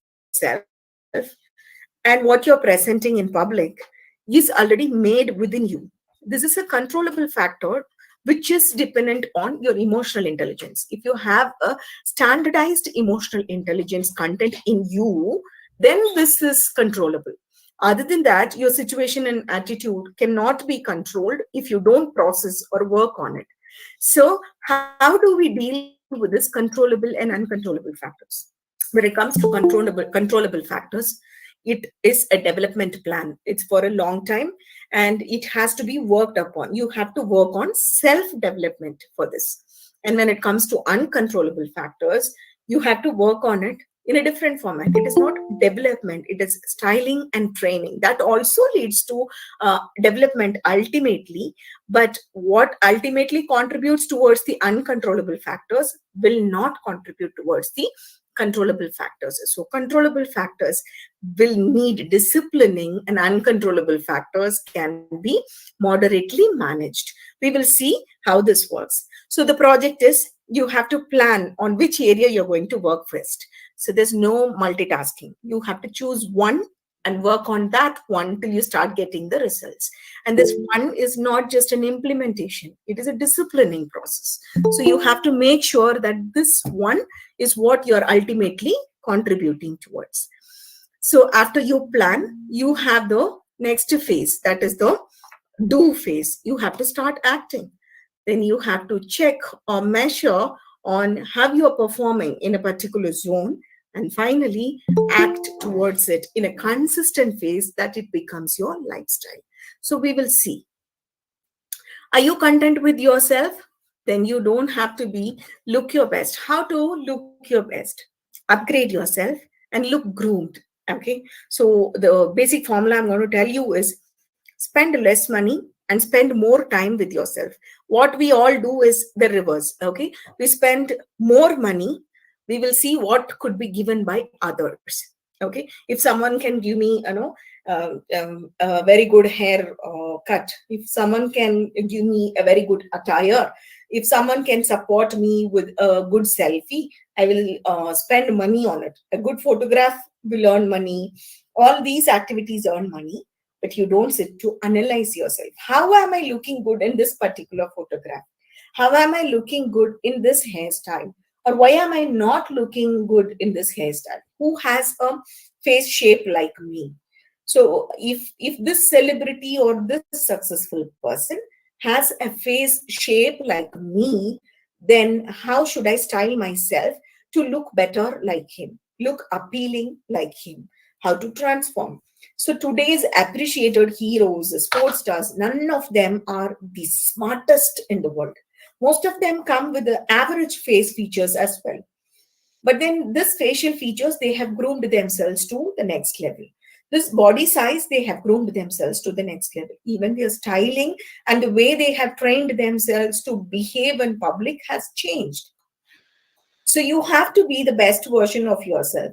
and what you're presenting in public is already made within you. This is a controllable factor which is dependent on your emotional intelligence. If you have a standardized emotional intelligence content in you, then this is controllable. Other than that, your situation and attitude cannot be controlled if you don't process or work on it. So how do we deal with this controllable and uncontrollable factors? When it comes to controllable factors, it is a development plan. It's for a long time and it has to be worked upon. You have to work on self-development for this. And when it comes to uncontrollable factors, you have to work on it in a different format. It is not development, it is styling and training. That also leads to development ultimately. But what ultimately contributes towards the uncontrollable factors will not contribute towards the controllable factors. So controllable factors will need disciplining and uncontrollable factors can be moderately managed. We will see how this works. So the project is you have to plan on which area you're going to work first. So there's no multitasking. You have to choose one and work on that one till you start getting the results. And this one is not just an implementation, it is a disciplining process. So you have to make sure that this one is what you're ultimately contributing towards. So after you plan, you have the next phase, that is the do phase. You have to start acting. Then you have to check or measure on how you are performing in a particular zone, and finally act towards it in a consistent phase that it becomes your lifestyle. So we will see. Are you content with yourself? Then you don't have to be look your best. How to look your best? Upgrade yourself and look groomed. Okay. So the basic formula I'm going to tell you is spend less money and spend more time with yourself. What we all do is the reverse. Okay. We spend more money. We will see what could be given by others. Okay. If someone can give me, a very good hair cut, if someone can give me a very good attire, if someone can support me with a good selfie, I will spend money on it. A good photograph will earn money. All these activities earn money, but you don't sit to analyze yourself. How am I looking good in this particular photograph? How am I looking good in this hairstyle? Or why am I not looking good in this hairstyle? Who has a face shape like me? So if this celebrity or this successful person has a face shape like me, then how should I style myself to look better like him, look appealing like him? How to transform? So today's appreciated heroes, sports stars, none of them are the smartest in the world. Most of them come with the average face features as well. But then this facial features, they have groomed themselves to the next level. This body size, they have groomed themselves to the next level. Even their styling and the way they have trained themselves to behave in public has changed. So you have to be the best version of yourself.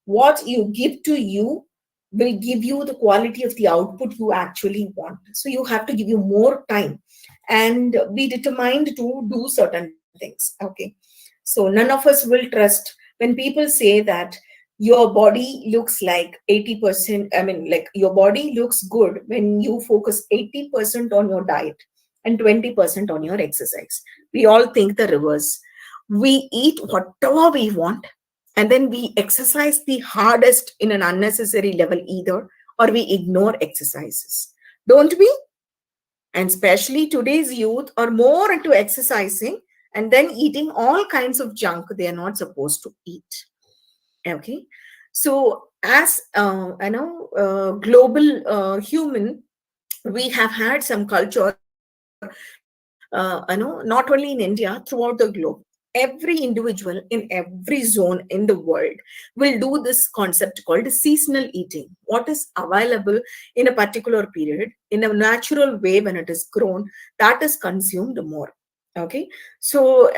What you give to you will give you the quality of the output you actually want. So you have to give you more time and be determined to do certain things. Okay. So none of us will trust when people say that your body looks like 80%. I mean, like your body looks good when you focus 80% on your diet and 20% on your exercise. We all think the reverse. We eat whatever we want, and then we exercise the hardest in an unnecessary level either, or we ignore exercises. Don't we? And especially today's youth are more into exercising and then eating all kinds of junk they are not supposed to eat. Okay. So as global human, we have had some culture, not only in India, throughout the globe. Every individual in every zone in the world will do this concept called seasonal eating. What is available in a particular period, in a natural way when it is grown, that is consumed more. Okay, so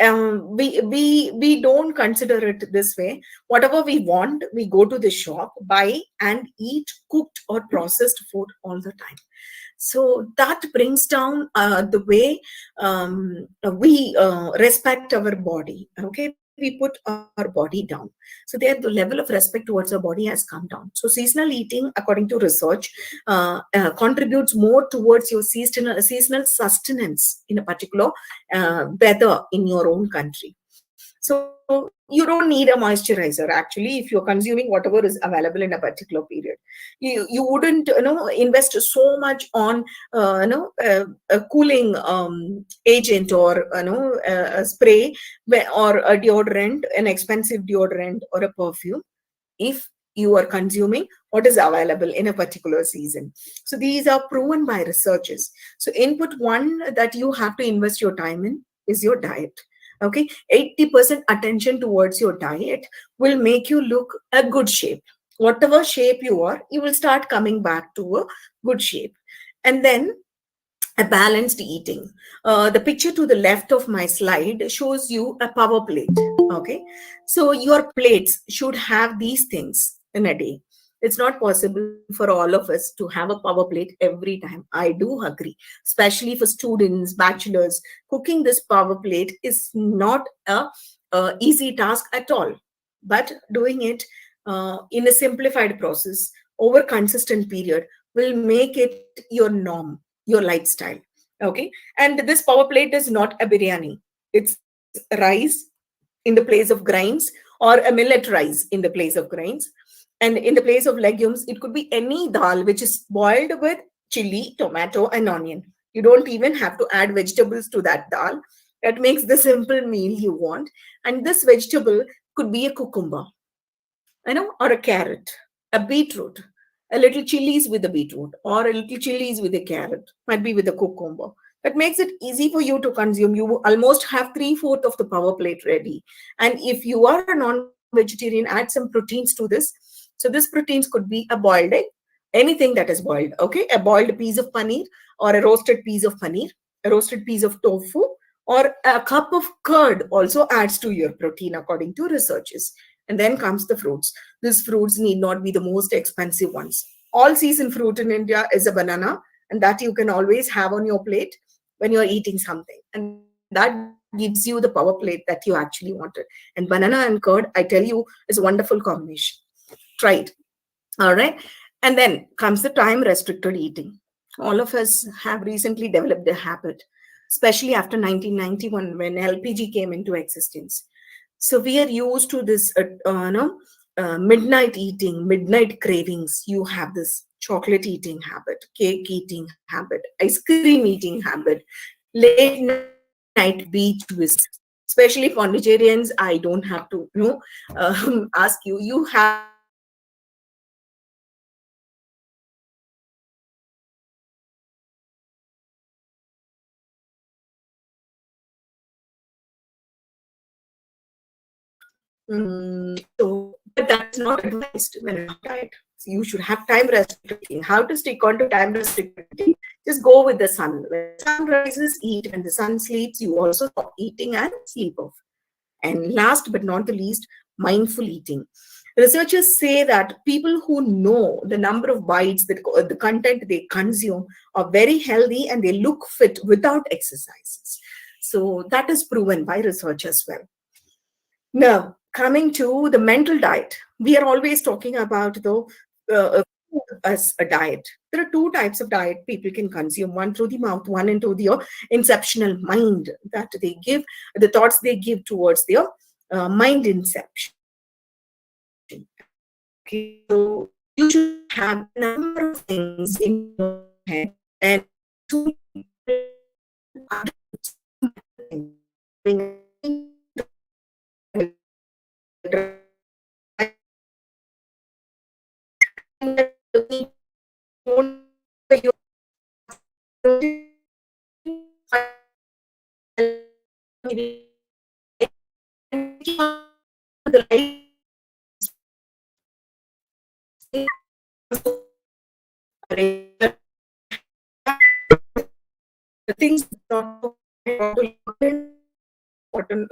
we don't consider it this way. Whatever we want, we go to the shop, buy and eat cooked or processed food all the time. So that brings down the way we respect our body. Okay, we put our body down. So there, the level of respect towards our body has come down. So seasonal eating, according to research, contributes more towards your seasonal sustenance in a particular weather in your own country. So you don't need a moisturizer actually if you're consuming whatever is available in a particular period. You wouldn't invest so much on a cooling agent or a spray or a deodorant, an expensive deodorant or a perfume, if you are consuming, what is available in a particular season. So these are proven by researchers. So input one that you have to invest your time in is your diet. Okay, 80% attention towards your diet will make you look a good shape. Whatever shape you are, you will start coming back to a good shape. And then a balanced eating. The picture to the left of my slide shows you a power plate. Okay, so your plates should have these things in a day. It's not possible for all of us to have a power plate every time. I do agree, especially for students, bachelors. Cooking this power plate is not a easy task at all. But doing it in a simplified process over consistent period will make it your norm, your lifestyle. Okay, and this power plate is not a biryani, it's rice in the place of grains, or a millet rice in the place of grains. And in the place of legumes, it could be any dal which is boiled with chili, tomato, and onion. You don't even have to add vegetables to that dal. That makes the simple meal you want. And this vegetable could be a cucumber, or a carrot, a beetroot, a little chilies with a beetroot, or a little chilies with a carrot, might be with a cucumber. That makes it easy for you to consume. You almost have three-fourths of the power plate ready. And if you are a non-vegetarian, add some proteins to this. So this proteins could be a boiled egg, anything that is boiled, okay? A boiled piece of paneer, or a roasted piece of paneer, a roasted piece of tofu, or a cup of curd also adds to your protein according to researchers. And then comes the fruits. These fruits need not be the most expensive ones. All season fruit in India is a banana, and that you can always have on your plate when you're eating something. And that gives you the power plate that you actually wanted. And banana and curd, I tell you, is a wonderful combination. Try it. All right. And then comes the time restricted eating. All of us have recently developed a habit, especially after 1991 when LPG came into existence. So we are used to this, midnight eating, midnight cravings. You have this chocolate eating habit, cake eating habit, ice cream eating habit, late night beach visits. Especially Pondicherrians, I don't have to, ask you. You have this habit of so, but that is not advised when you're on diet. So you should have time restricted eating. How to stick on to time restricted eating? Just go with the sun. When the sun rises, eat. When the sun sleeps, you also stop eating and sleep off. And last but not the least, mindful eating. Researchers say that people who know the number of bites, that the content they consume, are very healthy and they look fit without exercises. So that is proven by research as well. Now, coming to the mental diet, we are always talking about the food as a diet. There are two types of diet people can consume: one through the mouth, one into their inceptional mind that they give, the thoughts they give towards their mind inception. Okay, so you should have a number of things in your head, and to the things not important.